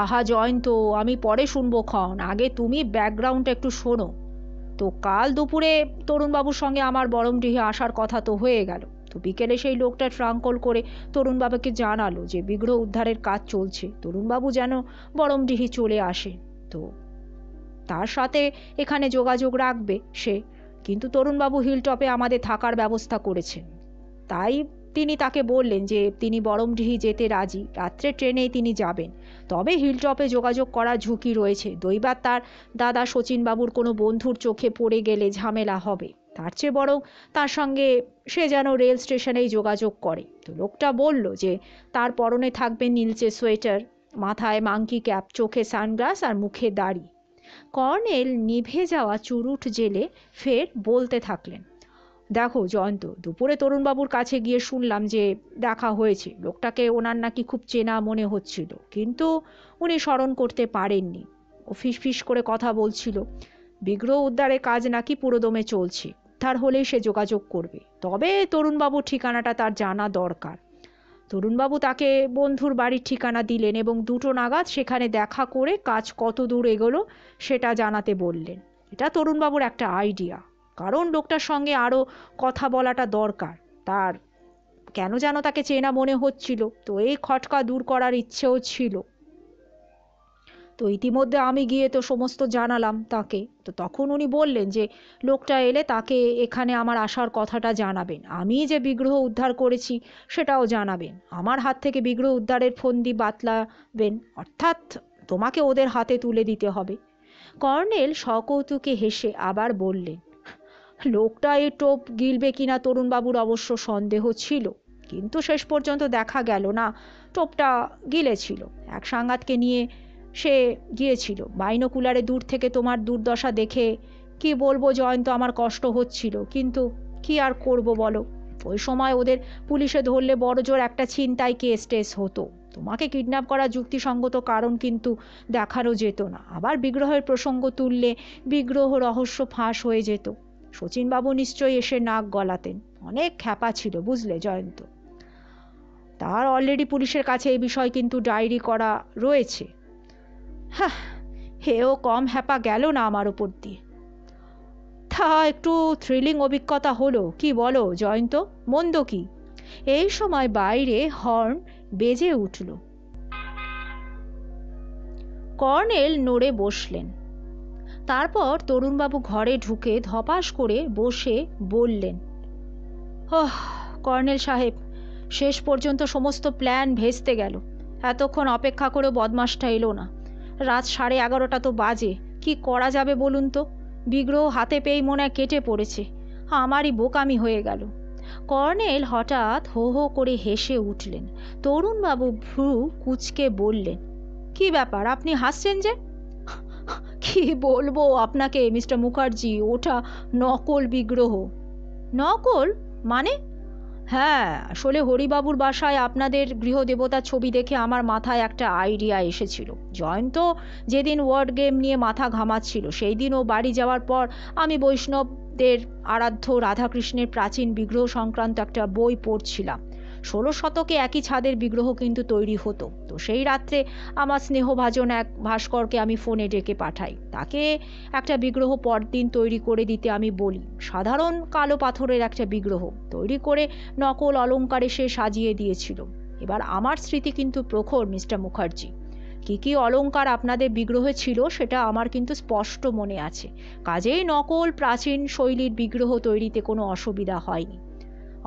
আহা জয়ন্ত, আমি পরে শুনবো ক্ষণ, আগে তুমি ব্যাকগ্রাউন্ডটা একটু শোনো। তো কাল দুপুরে তরুণবাবুর সঙ্গে আমার বরমডিহে আসার কথা তো হয়ে গেল। তো বিকেলে সেই লোকটা ট্রাঙ্কল করে তরুণবাবুকে জানালো যে বিগ্রহ উদ্ধারের কাজ চলছে, তরুণবাবু যেন বরমডিহি চলে আসে। তো তার সাথে এখানে যোগাযোগ রাখবে সে, কিন্তু তরুণবাবু হিলটপে আমাদের থাকার ব্যবস্থা করেছেন। তাই তিনি তাকে বললেন যে তিনি বরমডিহি যেতে রাজি, রাত্রে ট্রেনেই তিনি যাবেন। তবে হিলটপে যোগাযোগ করার ঝুঁকি রয়েছে, দৈবাত তার দাদা শচীনবাবুর কোনো বন্ধুর চোখে পড়ে গেলে ঝামেলা হবে। তার চেয়ে বরং তার সঙ্গে সে যেন রেল স্টেশনেই যোগাযোগ করে। তো লোকটা বলল যে তার পরনে থাকবে নীলচে সোয়েটার, মাথায় মাংকি ক্যাপ, চোখে সানগ্লাস আর মুখে দাড়ি। কর্নেল নিভে যাওয়া চুরুট জেলে ফের বলতে থাকলেন, দেখো জয়ন্ত, দুপুরে তরুণবাবুর কাছে গিয়ে শুনলাম যে দেখা হয়েছে, লোকটাকে ওনার নাকি খুব চেনা মনে হচ্ছিল, কিন্তু উনি স্মরণ করতে পারেননি। ও ফিস করে কথা বলছিল। বিগ্রহ উদ্ধারের কাজ নাকি পুরোদমে চলছে, উদ্ধার হলেই সে যোগাযোগ করবে। তবে তরুণবাবুর ঠিকানাটা তার জানা দরকার। তরুণবাবু তাকে বন্ধুর বাড়ির ঠিকানা দিলেন এবং 2টো নাগাদ সেখানে দেখা করে কাজ কত দূর এগোলো সেটা জানাতে বললেন। এটা তরুণবাবুর একটা আইডিয়া, কারণ লোকটার সঙ্গে আরও কথা বলাটা দরকার। তার কেন যেন তাকে চেনা মনে হচ্ছিল, তো এই খটকা দূর করার ইচ্ছেও ছিল। তো ইতিমধ্যে আমি গিয়ে তো সমস্ত জানালাম তাকে। তো তখন উনি বললেন যে লোকটা এলে তাকে এখানে আমার আসার কথাটা জানাবেন, আমি যে বিগ্রহ উদ্ধার করেছি সেটাও জানাবেন, আমার হাত থেকে বিগ্রহ উদ্ধারের ফন্দি বাতলাবেন, অর্থাৎ তোমাকে ওদের হাতে তুলে দিতে হবে। কর্নেল সকৌতুকে হেসে আবার বললেন, লোকটা এই টোপ গিলবে কিনা তরুণবাবুর অবশ্য সন্দেহ ছিল, কিন্তু শেষ পর্যন্ত দেখা গেল না টোপটা গিলেছিল। এক সাংঘাতকে নিয়ে সে গিয়েছিল। বাইনোকুলারে দূর থেকে তোমার দুর্দশা দেখে কি বলবো জয়ন্ত, আমার কষ্ট হচ্ছিল, কিন্তু কি আর করব বলো। ওই সময় ওদের পুলিশে ধরলে বড়জোর একটা ছিনতাই কেস টেস হতো, তোমাকে কিডন্যাপ করার যুক্তিসঙ্গত কারণ কিন্তু দেখানো যেত না। আবার বিগ্রহের প্রসঙ্গ তুললে বিগ্রহ রহস্য ফাঁস হয়ে যেত। শচীনবাবু নিশ্চয়ই এসে নাক গলাতেন। অনেক খ্যাপা ছিল বুঝলে জয়ন্ত, তার অলরেডি পুলিশের কাছে এই বিষয় কিন্তু ডায়েরি করা রয়েছে। হ্যাঁ, হেও কম হ্যাপা গেল না আমার ওপর দিয়ে। তা একটু থ্রিলিং অভিজ্ঞতা হলো, কি বলো জয়ন্ত, মন্দ কি? এই সময় বাইরে হর্ন বেজে উঠল। কর্নেল নড়ে বসলেন। তারপর তরুণবাবু ঘরে ঢুকে ধপাস করে বসে বললেন, ওহ কর্নেল সাহেব, শেষ পর্যন্ত সমস্ত প্ল্যান ভেস্তে গেল। এতক্ষণ অপেক্ষা করে বদমাসটা এলো না। রাত 11:30 তো বাজে, কি করা যাবে বলুন তো? বিগ্রহ হাতে পেয়েই মনে কেটে পড়েছে। আমারই বোকামি হয়ে গেল। কর্নেল হঠাৎ হো হো করে হেসে উঠলেন। তরুণবাবু ভ্রু কুঁচকে বললেন, কি ব্যাপার, আপনি হাসছেন যে? কি বলবো আপনাকে মিস্টার মুখার্জি, ওটা নকল বিগ্রহ। নকল মানে? হ্যাঁ, আসলে হরিবাবুর বাসায় আপনাদের গৃহদেবতার ছবি দেখে আমার মাথায় একটা আইডিয়া এসেছিল। জয়ন্ত যেদিন ওয়ার্ড গেম নিয়ে মাথা ঘামাচ্ছিল, সেই দিন ও বাড়ি যাওয়ার পর আমি বৈষ্ণবদের আরাধ্য রাধাকৃষ্ণের প্রাচীন বিগ্রহ সংক্রান্ত একটা বই পড়ছিলাম। 16 শতকে একই ছাদের বিগ্রহ কিন্তু তৈরি হতো। তো সেই রাত্রে আমার স্নেহভাজন এক ভাস্করকে আমি ফোনে ডেকে পাঠাই। তাকে একটা বিগ্রহ পরদিন তৈরি করে দিতে আমি বলি। সাধারণ কালো পাথরের একটা বিগ্রহ তৈরি করে নকল অলঙ্কারে সে সাজিয়ে দিয়েছিল। এবার আমার স্মৃতি কিন্তু প্রখর মিস্টার মুখার্জি। কি কি অলংকার আপনাদের বিগ্রহে ছিল সেটা আমার কিন্তু স্পষ্ট মনে আছে, কাজেই নকল প্রাচীন শৈলীর বিগ্রহ তৈরিতে কোনো অসুবিধা হয়নি।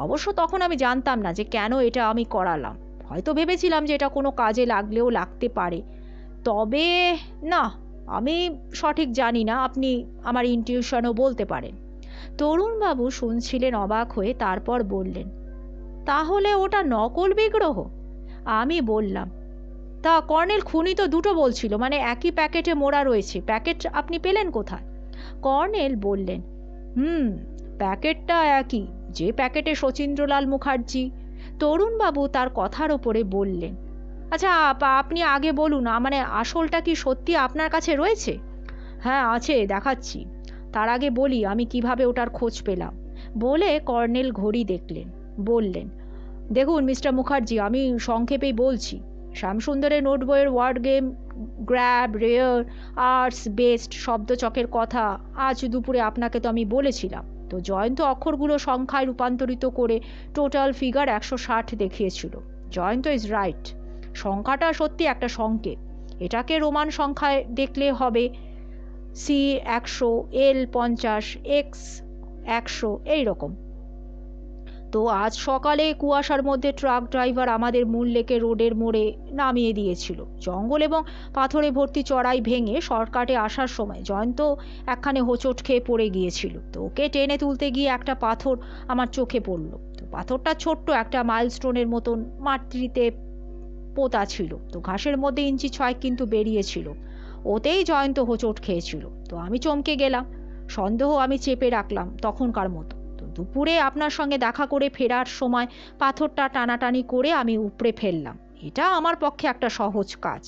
অবশ্য তখন আমি জানতাম না যে কেন এটা আমি করালাম, হয়তো ভেবেছিলাম যে এটা কোনো কাজে লাগলেও লাগতে পারে, তবে না, আমি সঠিক জানি না, আপনি আমার ইনটিউশনও বলতে পারেন। তরুণবাবু শুনছিলেন অবাক হয়ে, তারপর বললেন, তাহলে ওটা নকল বিগ্রহ? আমি বললাম, তা কর্নেল, খুনি তো দুটো বলছিল, মানে একই প্যাকেটে মোড়া রয়েছে, প্যাকেট আপনি পেলেন কোথায়? কর্নেল বললেন, প্যাকেটটা একই, যে প্যাকেটে শচীন্দ্রলাল মুখার্জি। তরুণবাবু তার কথার ওপরে বললেন, আচ্ছা আপনি আগে বলুন, মানে আসলটা কি সত্যি আপনার কাছে রয়েছে? হ্যাঁ আছে, দেখাচ্ছি। তার আগে বলি আমি কিভাবে ওটার খোঁজ পেলাম। বলে কর্নেল ঘড়ি দেখলেন, বললেন, দেখুন মিস্টার মুখার্জি, আমি সংক্ষেপেই বলছি। শ্যামসুন্দরের নোট বইয়ের word game grab, rare, arts based শব্দচকের কথা আজ দুপুরে আপনাকে তো আমি বলেছিলাম। তো জয়ন্ত অক্ষরগুলো সংখ্যায় রূপান্তরিত করে টোটাল ফিগার 160 দেখিয়েছিল। জয়ন্ত ইজ রাইট, সংখ্যাটা সত্যি একটা সংকেত। এটাকে রোমান সংখ্যায় দেখলে হবে C100, L50, X100 এইরকম। তো আজ সকালে কুয়াশার মধ্যে ট্রাক ড্রাইভার আমাদের মূল লেকে রোডের মোড়ে নামিয়ে দিয়েছিল। জঙ্গল এবং পাথরে ভর্তি চড়াই ভেঙে শর্টকাটে আসার সময় জয়ন্ত একখানে হোঁচট খেয়ে পড়ে গিয়েছিল। তো ওকে টেনে তুলতে গিয়ে একটা পাথর আমার চোখে পড়ল। তো পাথরটা ছোট্ট একটা মাইলস্টোনের মতন মাটিতে পোতা ছিল। তো ঘাসের মধ্যে 6 ইঞ্চি কিন্তু বেরিয়েছিল। ওতেই জয়ন্ত হোঁচট খেয়েছিল। তো আমি চমকে গেলাম, সন্দেহ আমি চেপে রাখলাম তখনকার মতো। তো দুপুরে আপনার সঙ্গে দেখা করে ফেরার সময় পাথরটা টানাটানি করে আমি উপড়ে ফেললাম। এটা আমার পক্ষে একটা সহজ কাজ।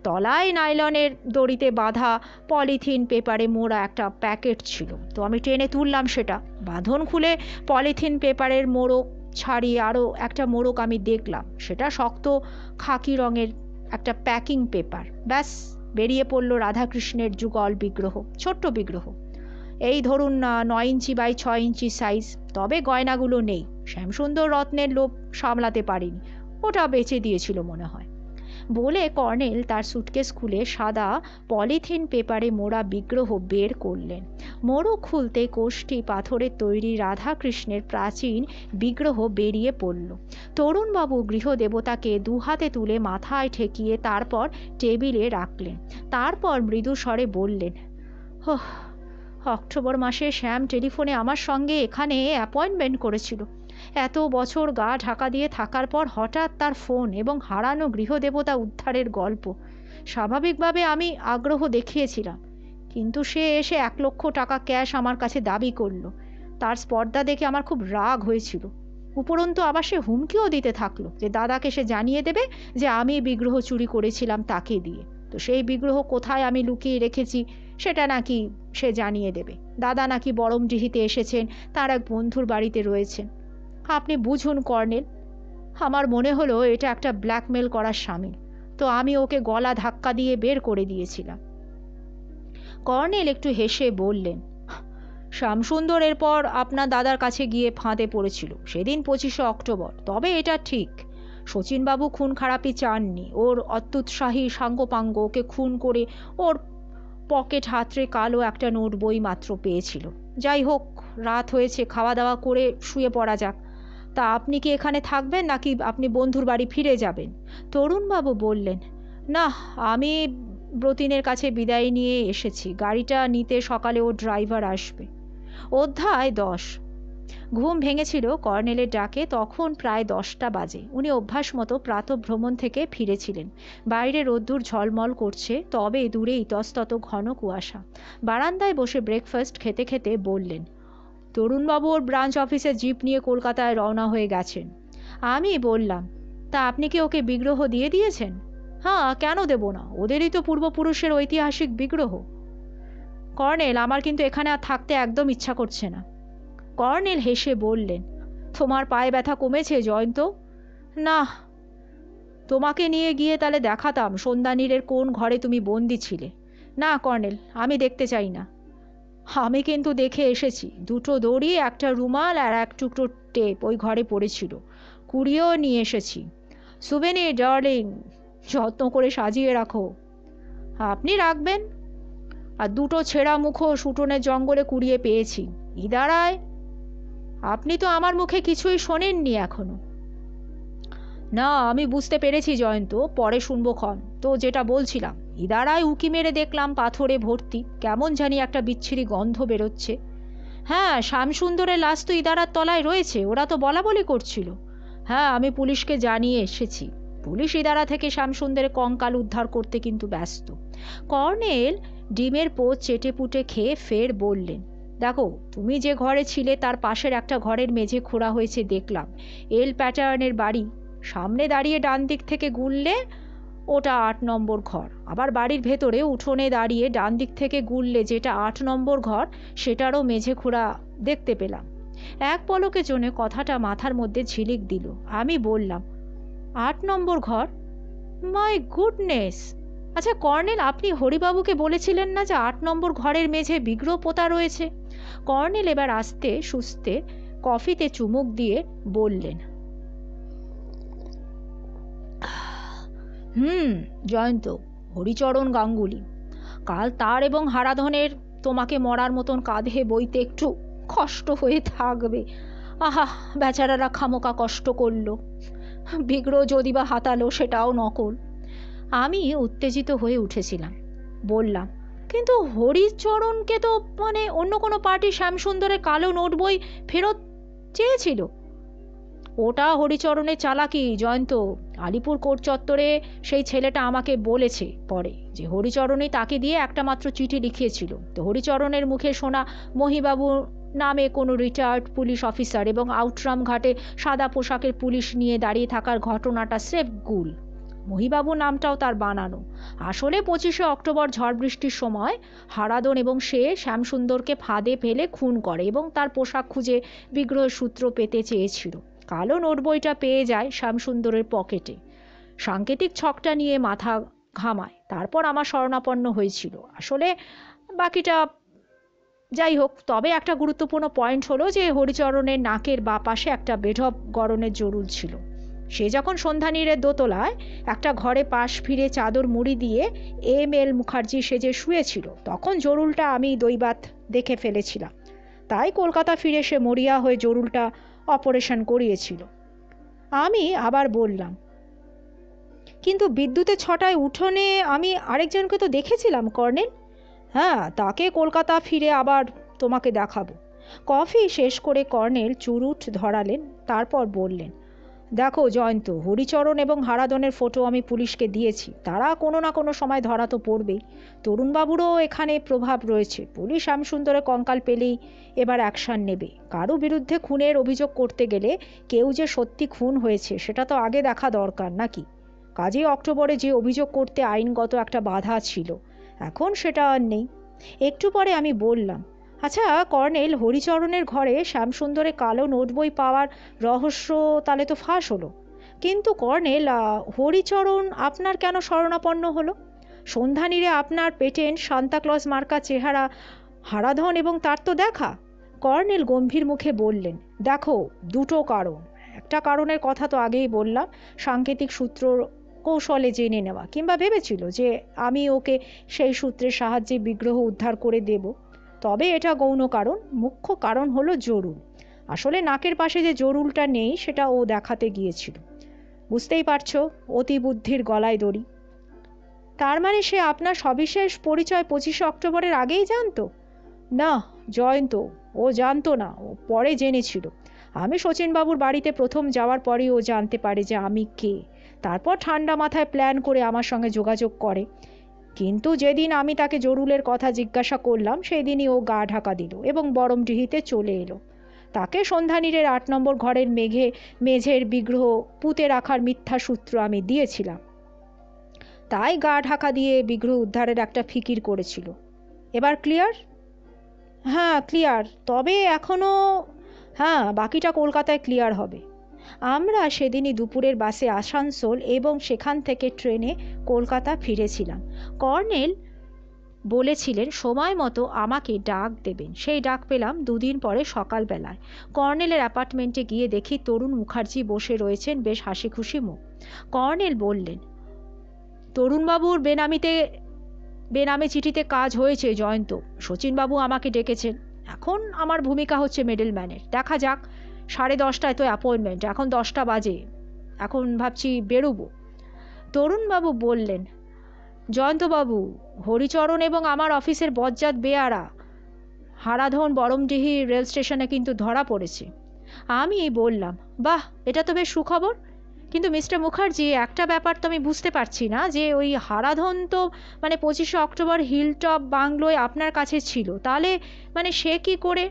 তলায় নাইলনের দড়িতে বাঁধা পলিথিন পেপারে মোড়া একটা প্যাকেট ছিল। তো আমি টেনে তুললাম সেটা, বাঁধন খুলে পলিথিন পেপারের মোড়ক ছাড়িয়ে আরও একটা মোড়ক আমি দেখলাম, সেটা শক্ত খাকি রঙের একটা প্যাকিং পেপার। ব্যাস, বেরিয়ে পড়ল রাধাকৃষ্ণের যুগল বিগ্রহ, ছোট্ট বিগ্রহ, এই ধরুন 9 ইঞ্চি বাই 6 ইঞ্চি সাইজ। তবে গয়নাগুলো নেই, শ্যামসুন্দর রত্নের লোভ সামলাতে পারিনি, ওটা বেচে দিয়েছিল মনে হয়। বলে কর্নেল তার সুটকেস খুলে সাদা পলিথিন পেপারে মোড়া বিগ্রহ বের করলেন। মোড়ক খুলতে কোষ্ঠী পাথরের তৈরি রাধাকৃষ্ণের প্রাচীন বিগ্রহ বেরিয়ে পড়ল। তরুণবাবু গৃহদেবতাকে দুহাতে তুলে মাথায় ঠেকিয়ে তারপর টেবিলে রাখলেন। তারপর মৃদু স্বরে বললেন, অক্টোবর মাসে শ্যাম টেলিফোনে আমার সঙ্গে এখানে অ্যাপয়েন্টমেন্ট করেছিল। এত বছর গা ঢাকা দিয়ে থাকার পর হঠাৎ তার ফোন এবং হারানো গৃহদেবতা উদ্ধারের গল্প। স্বাভাবিকভাবে আমি আগ্রহ দেখিয়েছিলাম, কিন্তু সে এসে 1 লক্ষ টাকা ক্যাশ আমার কাছে দাবি করলো। তার স্পর্ধা দেখে আমার খুব রাগ হয়েছিল। উপরন্তু আবার সে হুমকিও দিতে থাকলো যে দাদাকে সে জানিয়ে দেবে যে আমি বিগ্রহ চুরি করেছিলাম তাকে দিয়ে। তো সেই বিগ্রহ কোথায় আমি লুকিয়ে রেখেছি সেটা নাকি সে জানিয়ে দেবে। দাদা নাকি বরমডিহিতে এসেছেন, তার এক বন্ধুর বাড়িতে রয়েছেন। আপনি বুঝুন কর্নেল, আমার মনে হলো এটা একটা ব্ল্যাকমেল করার সামিল। তো আমি ওকে গলা ধাক্কা দিয়ে বের করে দিয়েছিলাম। কর্নেল একটু হেসে বললেন, শ্যামসুন্দর এরপর আপনার দাদার কাছে গিয়ে ফাঁদে পড়েছিল সেদিন 25শে অক্টোবর। তবে এটা ঠিক, শচীনবাবু খুন খারাপি চাননি। ওর অত্যুৎসাহী সাঙ্গপাঙ্গ ওকে খুন করে ওর পকেট হাতড়ে কালো একটা নোট বই মাত্র পেয়েছিল। যাই হোক, রাত হয়েছে, খাওয়া দাওয়া করে শুয়ে পড়া যাক। তা আপনি কি এখানে থাকবেন নাকি আপনি বন্ধুর বাড়ি ফিরে যাবেন? তরুণবাবু বললেন, না, আমি ব্রতিনের কাছে বিদায় নিয়ে এসেছি। গাড়িটা নিতে সকালে ও ড্রাইভার আসবে। অধ্যায় 10। ঘুম ভেঙেছিল কর্নেলের ডাকে। তখন প্রায় 10টা বাজে। উনি অভ্যাস মতো প্রাতঃভ্রমণ থেকে ফিরেছিলেন। বাইরে রোদ্দুর ঝলমল করছে, তবে দূরে ইতস্তত ঘন কুয়াশা। বারান্দায় বসে ব্রেকফাস্ট খেতে খেতে বললেন, তরুণবাবু ওর ব্রাঞ্চ অফিসের জিপ নিয়ে কলকাতায় রওনা হয়ে গেছেন। আমি বললাম, তা আপনি কি ওকে বিগ্রহ দিয়ে দিয়েছেন? হ্যাঁ, কেন দেব না, ওদেরই তো পূর্বপুরুষের ঐতিহাসিক বিগ্রহ। কর্নেল, আমার কিন্তু এখানে আর থাকতে একদম ইচ্ছা করছে না। কর্নেল হেসে বললেন, তোমার পায়ে ব্যথা কমেছে জয়ন্ত? না, তোমাকে নিয়ে গিয়ে তাহলে দেখাতাম সন্ধ্যানীরের কোন ঘরে তুমি বন্দি ছিলে। না কর্নেল, আমি দেখতে চাই না। আমি কিন্তু দেখে এসেছি, 2টো দড়ি, একটা রুমাল আর 1 টুকরো টেপ ওই ঘরে পড়েছিল। কুড়িয়েও নিয়ে এসেছি। সুভেনির ডার্লিং, যত্ন করে সাজিয়ে রাখো। আপনি রাখবেন? আর দুটো ছেঁড়া মুখোশ উঠোনের জঙ্গলে কুড়িয়ে পেয়েছি। ইদারায় আপনি তো আমার মুখে কিছুই শোনেননি এখনো। না, আমি বুঝতে পেরেছি জয়ন্ত, পরে শুনবো ক্ষণ। তো যেটা বলছিলাম, ইদারায় উঁকি মেরে দেখলাম পাথরে ভর্তি, কেমন জানি একটা বিচ্ছিরি গন্ধ বেরোচ্ছে। হ্যাঁ, শ্যামসুন্দরের লাশ তো ইদারার তলায় রয়েছে, ওরা তো বলা বলি করছিল। হ্যাঁ, আমি পুলিশকে জানিয়ে এসেছি। পুলিশ ইদারা থেকে শ্যামসুন্দরের কঙ্কাল উদ্ধার করতে কিন্তু ব্যস্ত। কর্নেল ডিমের পোচ চেটে পুটে খেয়ে ফের বললেন, দেখো, তুমি যে ঘরে ছিলে তার পাশের একটা ঘরের মেঝে খোঁড়া হয়েছে দেখলাম। এল প্যাটার্নের বাড়ি। সামনে দাঁড়িয়ে ডান দিক থেকে গুললে ওটা ৮ নম্বর ঘর। আবার বাড়ির ভেতরে উঠোনে দাঁড়িয়ে ডান দিক থেকে গুললে যেটা ৮ নম্বর ঘর, সেটারও মেঝে খোঁড়া দেখতে পেলাম। এক পলকে জন্য কথাটা মাথার মধ্যে ঝিলিক দিল। আমি বললাম, ৮ নম্বর ঘর? My goodness! আচ্ছা কর্নেল, আপনি হরিবাবুকে বলেছিলেন না যে ৮ নম্বর ঘরের মেঝে বিগ্রহ পোতা রয়েছে? কর্নেল এবার আস্তে সুস্তে কফিতে চুমুক দিয়ে বললেন, জয়ন্ত, হরিচরণ গাঙ্গুলি। কাল তার এবং হারাধনের তোমাকে মরার মতন কাঁধে বইতে একটু কষ্ট হয়ে থাকবে। আহা, বেচারারা খামোকা কষ্ট করলো। বিগ্রহ যদি বা হাতালো, সেটাও নকল। আমি উত্তেজিত হয়ে উঠেছিলাম। বললাম, কিন্তু হরিচরণকে তো অন্য কোনো পার্টি শ্যামসুন্দরের কালো নোট বই ফেরত চেয়েছিল। ওটা হরিচরণের চালাকি জয়ন্ত। আলিপুর কোর্ট চত্বরে সেই ছেলেটা আমাকে বলেছে পরে যে হরিচরণই তাকে দিয়ে একটা মাত্র চিঠি লিখিয়েছিল। তো হরিচরণের মুখে শোনা মহিবাবু নামে কোনো রিটায়ার্ড পুলিশ অফিসার এবং আউটরাম ঘাটে সাদা পোশাকের পুলিশ নিয়ে দাঁড়িয়ে থাকার ঘটনাটা স্রেফ গুল। মহিবাবু নামটাও তার বানানো। আসলে 25শে অক্টোবর ঝড় বৃষ্টির সময় হারাদন এবং সে শ্যামসুন্দরকে ফাঁদে ফেলে খুন করে এবং তার পোশাক খুঁজে বিগ্রহের সূত্র পেতে চেয়েছিল। কালো নোট বইটা পেয়ে যায় শ্যামসুন্দরের পকেটে। সাংকেতিক ছকটা নিয়ে মাথা ঘামায়। তারপর আমার শরণাপন্ন হয়েছিল। আসলে বাকিটা যাই হোক, তবে একটা গুরুত্বপূর্ণ পয়েন্ট হলো যে হরিচরণের নাকের বা পাশে একটা বেঢপ গড়নের জরুল ছিল। সে যখন সন্ধ্যানীরের দোতলায় একটা ঘরে পাশ ফিরে চাদর মুড়ি দিয়ে এল মুখার্জি সেজে শুয়েছিল, তখন জরুলটা আমি দৈবাত দেখে ফেলেছিলাম। তাই কলকাতা ফিরে সে মরিয়া হয়ে জরুলটা অপারেশন করিয়েছিল। আমি আবার বললাম, কিন্তু বিদ্যুতের ছটায় উঠোনে আমি আরেকজনকে তো দেখেছিলাম কর্নেল। হ্যাঁ, তাকে কলকাতা ফিরে আবার তোমাকে দেখাবো। কফি শেষ করে কর্নেল চুরুট ধরালেন, তারপর বললেন, দেখো জয়ন্ত, হরিচরণ এবং হারাধনের ফটো আমি পুলিশকে দিয়েছি। তারা কোনো না কোনো সময় ধরা তো পড়বেই। তরুণবাবুরও এখানে প্রভাব রয়েছে। পুলিশ শ্যামসুন্দরের কঙ্কাল পেলেই এবার অ্যাকশন নেবে। কারো বিরুদ্ধে খুনের অভিযোগ করতে গেলে কেউ যে সত্যি খুন হয়েছে সেটা তো আগে দেখা দরকার নাকি? কাজেই অক্টোবরে যে অভিযোগ করতে আইনগত একটা বাধা ছিল, এখন সেটা আর নেই। একটু পরে আমি বললাম, আচ্ছা কর্নেল, হরিচরণের ঘরে শ্যামসুন্দরের কালো নোট বই পাওয়ার রহস্য তাহলে তো ফাঁস হলো, কিন্তু কর্নেল, হরিচরণ আপনার কেন শরণাপন্ন হলো? সন্ধ্যানীরে আপনার পেটেন্ট সান্তাক্লজ মার্কা চেহারা হারাধন এবং তার তো দেখা। কর্নেল গম্ভীর মুখে বললেন, দেখো, দুটো কারণ। একটা কারণের কথা তো আগেই বললাম, সাংকেতিক সূত্র কৌশলে জেনে নেওয়া, কিংবা ভেবেছিল যে আমি ওকে সেই সূত্রের সাহায্যে বিগ্রহ উদ্ধার করে দেব। তবে এটা গৌণ কারণ। মুখ্য কারণ হলো জরুল। আসলে নাকের পাশে যে জরুলটা নেই সেটা ও দেখাতে গিয়েছিল। বুঝতেই পারছো, অতি বুদ্ধির গলায় দড়ি। তার মানে সে আপনার সবিশেষ পরিচয় 25শে অক্টোবরের আগেই জানতো? না জয়ন্ত, ও জানতো না, ও পরে জেনেছিল। আমি শচীনবাবুর বাড়িতে প্রথম যাওয়ার পরেই ও জানতে পারে যে আমি কে। তারপর ঠান্ডা মাথায় প্ল্যান করে আমার সঙ্গে যোগাযোগ করে। কিন্তু যেদিন আমি তাকে জরুলের কথা জিজ্ঞাসা করলাম সেই দিনই ও গা ঢাকা দিল এবং বরমডিহিতে চলে এলো। তাকে সন্ধ্যানীরের ৮ নম্বর ঘরের মেঝের বিগ্রহ পুঁতে রাখার মিথ্যা সূত্র আমি দিয়েছিলাম। তাই গা ঢাকা দিয়ে বিগ্রহ উদ্ধারের একটা ফিকির করেছিল। এবার ক্লিয়ার? হ্যাঁ ক্লিয়ার, তবে এখনও বাকিটা কলকাতায় ক্লিয়ার হবে। আমরা সেদিনই দুপুরের বাসে আসানসোল এবং সেখান থেকে ট্রেনে কলকাতা ফিরেছিলাম। কর্নেল বলেছিলেন সময় মতো আমাকে ডাক দেবেন। সেই ডাক পেলাম 2 দিন পরে সকালবেলায়। কর্নেলের অ্যাপার্টমেন্টে গিয়ে দেখি তরুণ মুখার্জি বসে রয়েছেন, বেশ হাসি খুশি মুখ। কর্নেল বললেন, তরুণবাবুর বেনামে চিঠিতে কাজ হয়েছে জয়ন্ত। শচীনবাবু আমাকে ডেকেছেন। এখন আমার ভূমিকা হচ্ছে মিডলম্যানের। দেখা যাক, 10:30টায় তো অ্যাপয়েন্টমেন্ট, এখন 10টা বাজে, এখন ভাবছি বেরোবো। তরুণবাবু বললেন, জয়ন্তবাবু, হরিচরণ এবং আমার অফিসের বজ্জাত বেয়ারা হারাধন বরমডিহি রেল স্টেশনে কিন্তু ধরা পড়েছে। আমি বললাম, বাহ, এটা তো বেশ সুখবর। কিন্তু মিস্টার মুখার্জি, একটা ব্যাপার তো আমি বুঝতে পারছি না, যে ওই হারাধন তো 25শে অক্টোবর হিলটপ বাংলোয় আপনার কাছে ছিল, তাহলে সে কি করে?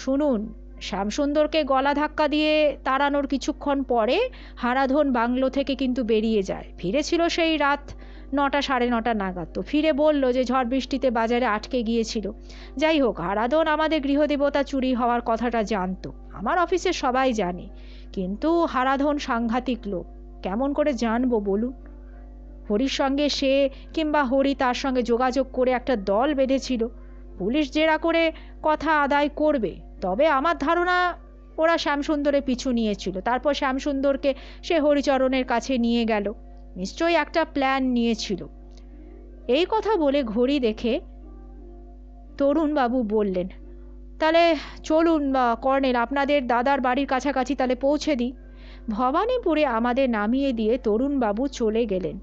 শুনুন, শ্যামসুন্দরকে গলা ধাক্কা দিয়ে তাড়ানোর কিছুক্ষণ পরে হারাধন বাংলো থেকে কিন্তু বেরিয়ে যায়। ফিরেছিল সেই রাত 9টা 9:30 নাগাদ। তো ফিরে বলল যে ঝড় বৃষ্টিতে বাজারে আটকে গিয়েছিল। যাই হোক, হারাধন আমাদের গৃহদেবতা চুরি হওয়ার কথাটা জানতো, আমার অফিসের সবাই জানে। কিন্তু হারাধন সাংঘাতিক লোক, কেমন করে জানবো বলুন? হরির সঙ্গে সে কিংবা হরি তার সঙ্গে যোগাযোগ করে একটা দল বেঁধেছিল। পুলিশ জেরা করে কথা আদায় করবে। তবে আমার ধারণা ওরা শ্যামসুন্দরের পিছু নিয়েছিল। তারপর শ্যামসুন্দরকে সে হরিচরণের কাছে নিয়ে গেল। নিশ্চয়ই একটা প্ল্যান নিয়েছিল। এই কথা বলে ঘড়ি দেখে তরুণবাবু বললেন, তাহলে চলুন কর্নেল, আপনাদের দাদার বাড়ির কাছাকাছি তাহলে পৌঁছে দিই। ভবানীপুরে আমাদের নামিয়ে দিয়ে তরুণবাবু চলে গেলেন।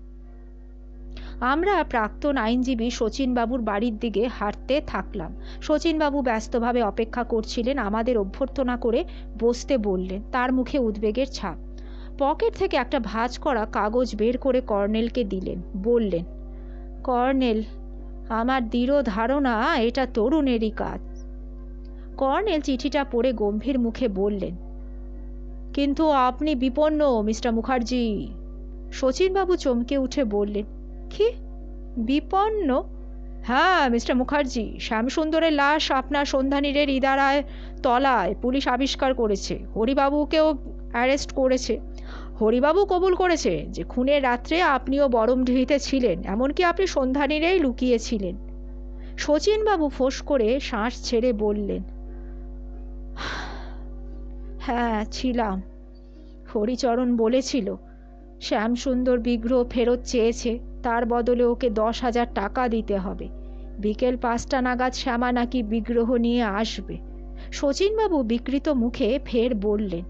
আমরা প্রাক্তন আইনজীবী শচীনবাবুর বাড়ির দিকে হাঁটতে থাকলাম। শচীনবাবু ব্যস্তভাবে অপেক্ষা করছিলেন। আমাদের অভ্যর্থনা করে বসতে বললেন। তার মুখে উদ্বেগের ছাপ। পকেট থেকে একটা ভাঁজ করা কাগজ বের করে কর্নেলকে দিলেন। বললেন, কর্নেল, আমার দৃঢ় ধারণা এটা তরুণেরই কাজ। কর্নেল চিঠিটা পড়ে গম্ভীর মুখে বললেন, কিন্তু আপনি বিপন্ন মিস্টার মুখার্জি। শচীনবাবু চমকে উঠে বললেন, কি বিপন্ন? হ্যাঁ মিস্টার মুখার্জি, শ্যামসুন্দরের লাশ আপনার সন্ধানীরের ইদারায় তলায় পুলিশ আবিষ্কার করেছে। হরিবাবুকেও অ্যারেস্ট করেছে। হরিবাবু কবুল করেছে যে খুনের রাত্রে আপনিও বরমডিহিতে ছিলেন, এমনকি আপনি সন্ধানীরেই লুকিয়েছিলেন। শচীনবাবু ফোঁস করে শ্বাস ছেড়ে বললেন, হ্যাঁ ছিলাম। হরিচরণ বলেছিল শ্যামসুন্দর বিগ্রহ ফেরত চেয়েছে, তার বদলে ওকে 10,000 টাকা দিতে হবে। বিকেল 5টা নাগাদ শ্যামা নাকি বিগ্রহ নিয়ে আসবে। শচীনবাবু বিকৃত মুখে ফের বললেন,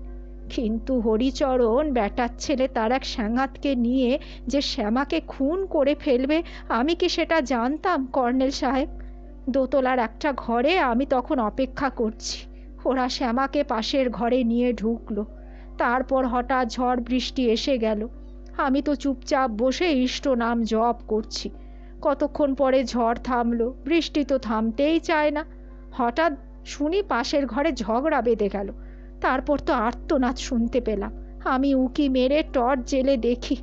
কিন্তু হরিচরণ ব্যাটার ছেলে তার এক সাঙ্গাতকে নিয়ে যে শ্যামাকে খুন করে ফেলবে, আমি কি সেটা জানতাম কর্নেল সাহেব? দোতলার একটা ঘরে আমি তখন অপেক্ষা করছি। ওরা শ্যামাকে পাশের ঘরে নিয়ে ঢুকলো। তারপর হঠাৎ ঝড় বৃষ্টি এসে গেল। আমি তো চুপচাপ বসে ইষ্ট নাম জপ করছি। কতক্ষণ পরে ঝড় থামলো। বৃষ্টি তো থামতেই চায় না। হঠাৎ শুনি পাশের ঘরে ঝগড়া বেঁধে গেল। তারপর তো আর্তনাদ শুনতে পেলাম। আমি উঁকি মেরে টর্চ জেলে দেখি,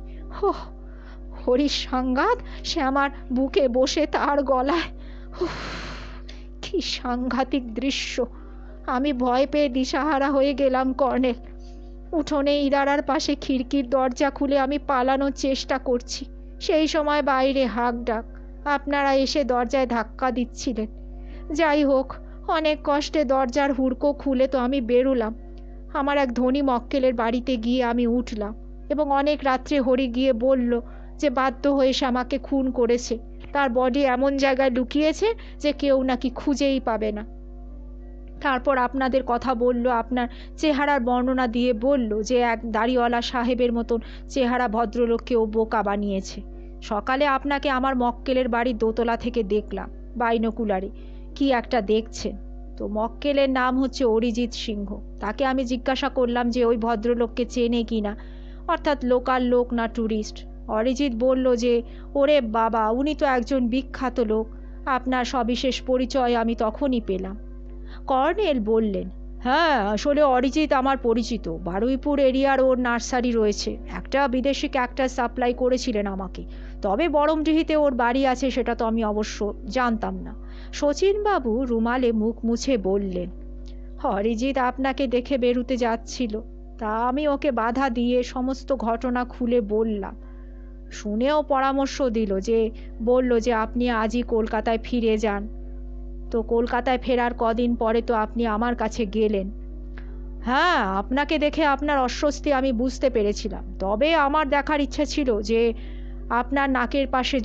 হরির সাঙ্গাত শ্যামার বুকে বসে তার গলায়। কি সাংঘাতিক দৃশ্য! আমি ভয় পেয়ে দিশাহারা হয়ে গেলাম কর্নেল। উঠোনে ইদারার পাশে খিড়কির দরজা খুলে আমি পালানোর চেষ্টা করছি। সেই সময় বাইরে হাঁক ডাক। আপনারা এসে দরজায় ধাক্কা দিচ্ছিলেন। যাই হোক, অনেক কষ্টে দরজার হুড়কো খুলে তো আমি বেরোলাম। আমার এক ধনী মক্কেলের বাড়িতে গিয়ে আমি উঠলাম, এবং অনেক রাত্রে হরি গিয়ে বলল যে বাধ্য হয়ে শ্যামাকে খুন করেছে। তার বডি এমন জায়গায় লুকিয়েছে যে কেউ নাকি খুঁজেই পাবে না। তারপর আপনাদের কথা বলল, আপনার চেহারার বর্ণনা দিয়ে বলল যে এক দাড়িওয়ালা সাহেবের মতন চেহারা ভদ্রলোককে ও বোকা বানিয়েছে। সকালে আপনাকে আমার মক্কেলের বাড়ির দোতলা থেকে দেখলাম বাইনোকুলারে কি একটা দেখছেন। তো মক্কেলের নাম হচ্ছে অরিজিৎ সিংহ। তাকে আমি জিজ্ঞাসা করলাম যে ওই ভদ্রলোককে চেনে কিনা, অর্থাৎ লোকাল লোক না ট্যুরিস্ট। অরিজিৎ বলল যে ওরে বাবা, উনি তো একজন বিখ্যাত লোক। আপনার সবিশেষ পরিচয় আমি তখনই পেলাম। কর্নেল বললেন, হ্যাঁ, আসলে অরিজিৎ আমার পরিচিত। বারুইপুর এরিয়ার ওর নার্সারি রয়েছে। একটা বিদেশি ক্যাকটাস সাপ্লাই করেছিলেন আমাকে। তবে বরমডিহিতে ওর বাড়ি আছে সেটা তো আমি অবশ্য জানতাম না। শচীনবাবু রুমালে মুখ মুছে বললেন, অরিজিৎ আপনাকে দেখে বেরুতে যাচ্ছিল, তা আমি ওকে বাধা দিয়ে সমস্ত ঘটনা খুলে বললাম। শুনেও পরামর্শ বলল যে আপনি আজই কলকাতায় ফিরে যান। তো কলকাতায় ফেরার কদিন পরে তো আপনি আমার কাছে গেলেন। হ্যাঁ, আপনাকে দেখে আপনার অস্বস্তি আমি বুঝতে পেরেছিলাম। তবে আমার দেখার ইচ্ছা ছিল যে আপনার নাকের পাশে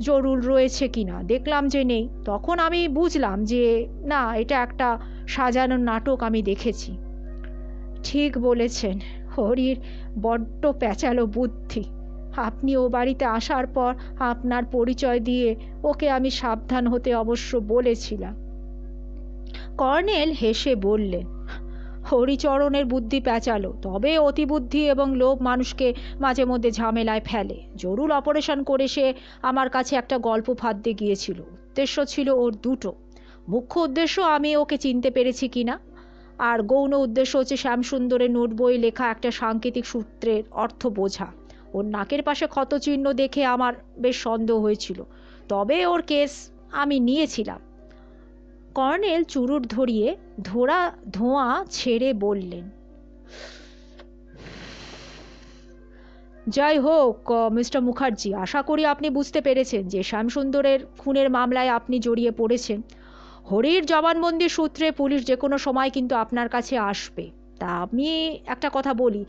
জরুল রয়েছে কিনা। দেখলাম যে নেই। তখন আমি বুঝলাম যে না, এটা একটা সাজানো নাটক আমি দেখেছি। ঠিক বলেছেন, হরির বড্ড প্যাঁচালো বুদ্ধি। আপনি ও বাড়িতে আসার পর আপনার পরিচয় দিয়ে ওকে আমি সাবধান হতে অবশ্য বলেছিলাম। কর্নেল হেসে বললেন, হরিচরণের বুদ্ধি প্যাঁচালো, তবে অতিবুদ্ধি এবং লোভ মানুষকে মাঝে মধ্যে ঝামেলায় ফেলে। জরুল অপারেশন করে সে আমার কাছে একটা গল্প ফাঁদতে গিয়েছিল। উদ্দেশ্য ছিল ওর দুটো। মুখ্য উদ্দেশ্য আমি ওকে চিনতে পেরেছি কিনা, আর গৌণ উদ্দেশ্য হচ্ছে শ্যামসুন্দরের নোট বই লেখা একটা সাংকেতিক সূত্রের অর্থ বোঝা। ওর নাকের পাশে ক্ষতচিহ্ন দেখে আমার বেশ সন্দেহ হয়েছিল, তবে ওর কেস আমি নিয়েছিলাম। কর্নেল চুরুট ধরিয়ে ধোঁয়া ছেড়ে বললেন, যাই হোক মিস্টার মুখার্জি, আশা করি আপনি বুঝতে পেরেছেন যে শ্যামসুন্দরের খুনের মামলায় আপনি জড়িয়ে পড়েছেন। হরির জবানবন্দির সূত্রে পুলিশ যে কোনো সময় কিন্তু আপনার কাছে আসবে। তা আমি একটা কথা বলি,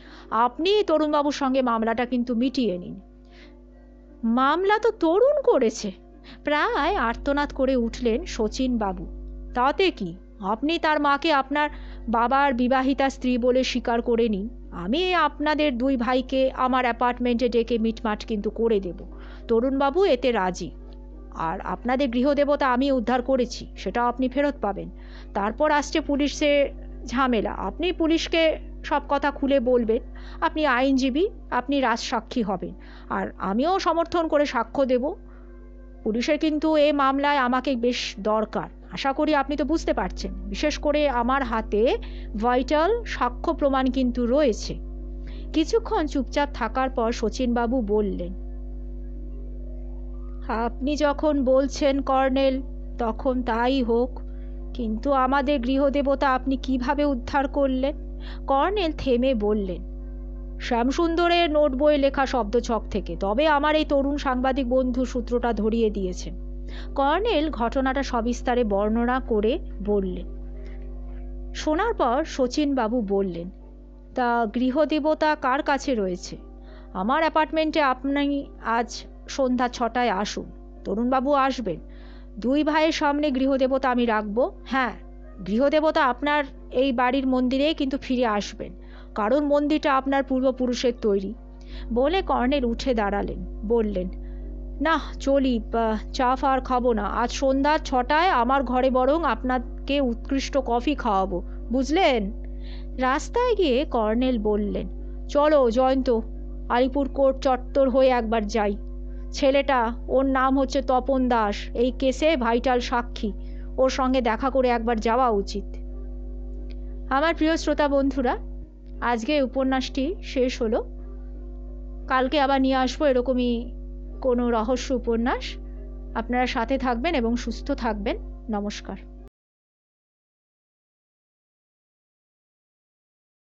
আপনি তরুণবাবুর সঙ্গে মামলাটা কিন্তু মিটিয়ে নিন। মামলা তো তরুণ করেছে, প্রায় আর্তনাদ করে উঠলেন শচীনবাবু। তাতে কি, আপনি তার মাকে আপনার বাবার বিবাহিতা স্ত্রী বলে স্বীকার করে নিন। আমি আপনাদের দুই ভাইকে আমার অ্যাপার্টমেন্টে ডেকে মিটমাট কিন্তু করে দেব। তরুণবাবু এতে রাজি। আর আপনাদের গৃহদেবতা আমি উদ্ধার করেছি, সেটা আপনি ফেরত পাবেন। তারপর আসছে পুলিশের ঝামেলা। আপনি পুলিশকে সব কথা খুলে বলবেন। আপনি আইনজীবী, আপনি রাজসাক্ষী হবেন, আর আমিও সমর্থন করে সাক্ষ্য দেব। পুলিশের কিন্তু এই মামলায় আমাকে বেশ দরকার। আশা করি আপনি তো বুঝতে পারছেন। বিশেষ করে আমার হাতে ভাইটাল সাক্ষ্য প্রমাণ কিন্তু রয়েছে। কিছুক্ষণ চুপচাপ থাকার পর শচীনবাবু বললেন, আপনি যখন বলছেন কর্নেল, তখন তাই হোক। কিন্তু আমাদের গৃহদেবতা আপনি কিভাবে উদ্ধার করলেন? কর্নেল থেমে বললেন, শ্যামসুন্দরের নোট বই লেখা শব্দছক থেকে। তবে আমার এই তরুণ সাংবাদিক বন্ধু সূত্রটা ধরিয়ে দিয়েছেন। কর্নেল ঘটনাটা সবিস্তারে বর্ণনা করে বললেন। শোনার পর শচীনবাবু বললেন, তা গৃহদেবতা কার কাছে রয়েছে? আমার অ্যাপার্টমেন্টে আপনি আজ সন্ধ্যা 6টায় আসুন। তরুণবাবু আসবেন। দুই ভাইয়ের সামনে গৃহদেবতা আমি রাখবো। হ্যাঁ, গৃহদেবতা আপনার এই বাড়ির মন্দিরে কিন্তু ফিরে আসবেন, কারণ মন্দিরটা আপনার পূর্বপুরুষের তৈরি। বলে কর্নেল উঠে দাঁড়ালেন। বললেন, না চলি, চা ফা আর খাবো না। আজ সন্ধ্যা 6টায় আমার ঘরে বরং আপনাকে উৎকৃষ্ট কফি খাওয়াবো, বুঝলেন? রাস্তায় গিয়ে কর্নেল বললেন, চলো জয়ন্ত, আলিপুর কোর্ট চত্বর হয়ে একবার যাই। ছেলেটা, ওর নাম হচ্ছে তপন দাস, এই কেসে ভাইটাল সাক্ষী। ওর সঙ্গে দেখা করে একবার যাওয়া উচিত। আমার প্রিয় শ্রোতা বন্ধুরা, আজকে উপন্যাসটি শেষ হলো। কালকে আবার নিয়ে আসবো এরকমই কোনো রহস্য উপন্যাস। আপনারা সাথে থাকবেন এবং সুস্থ থাকবেন। নমস্কার।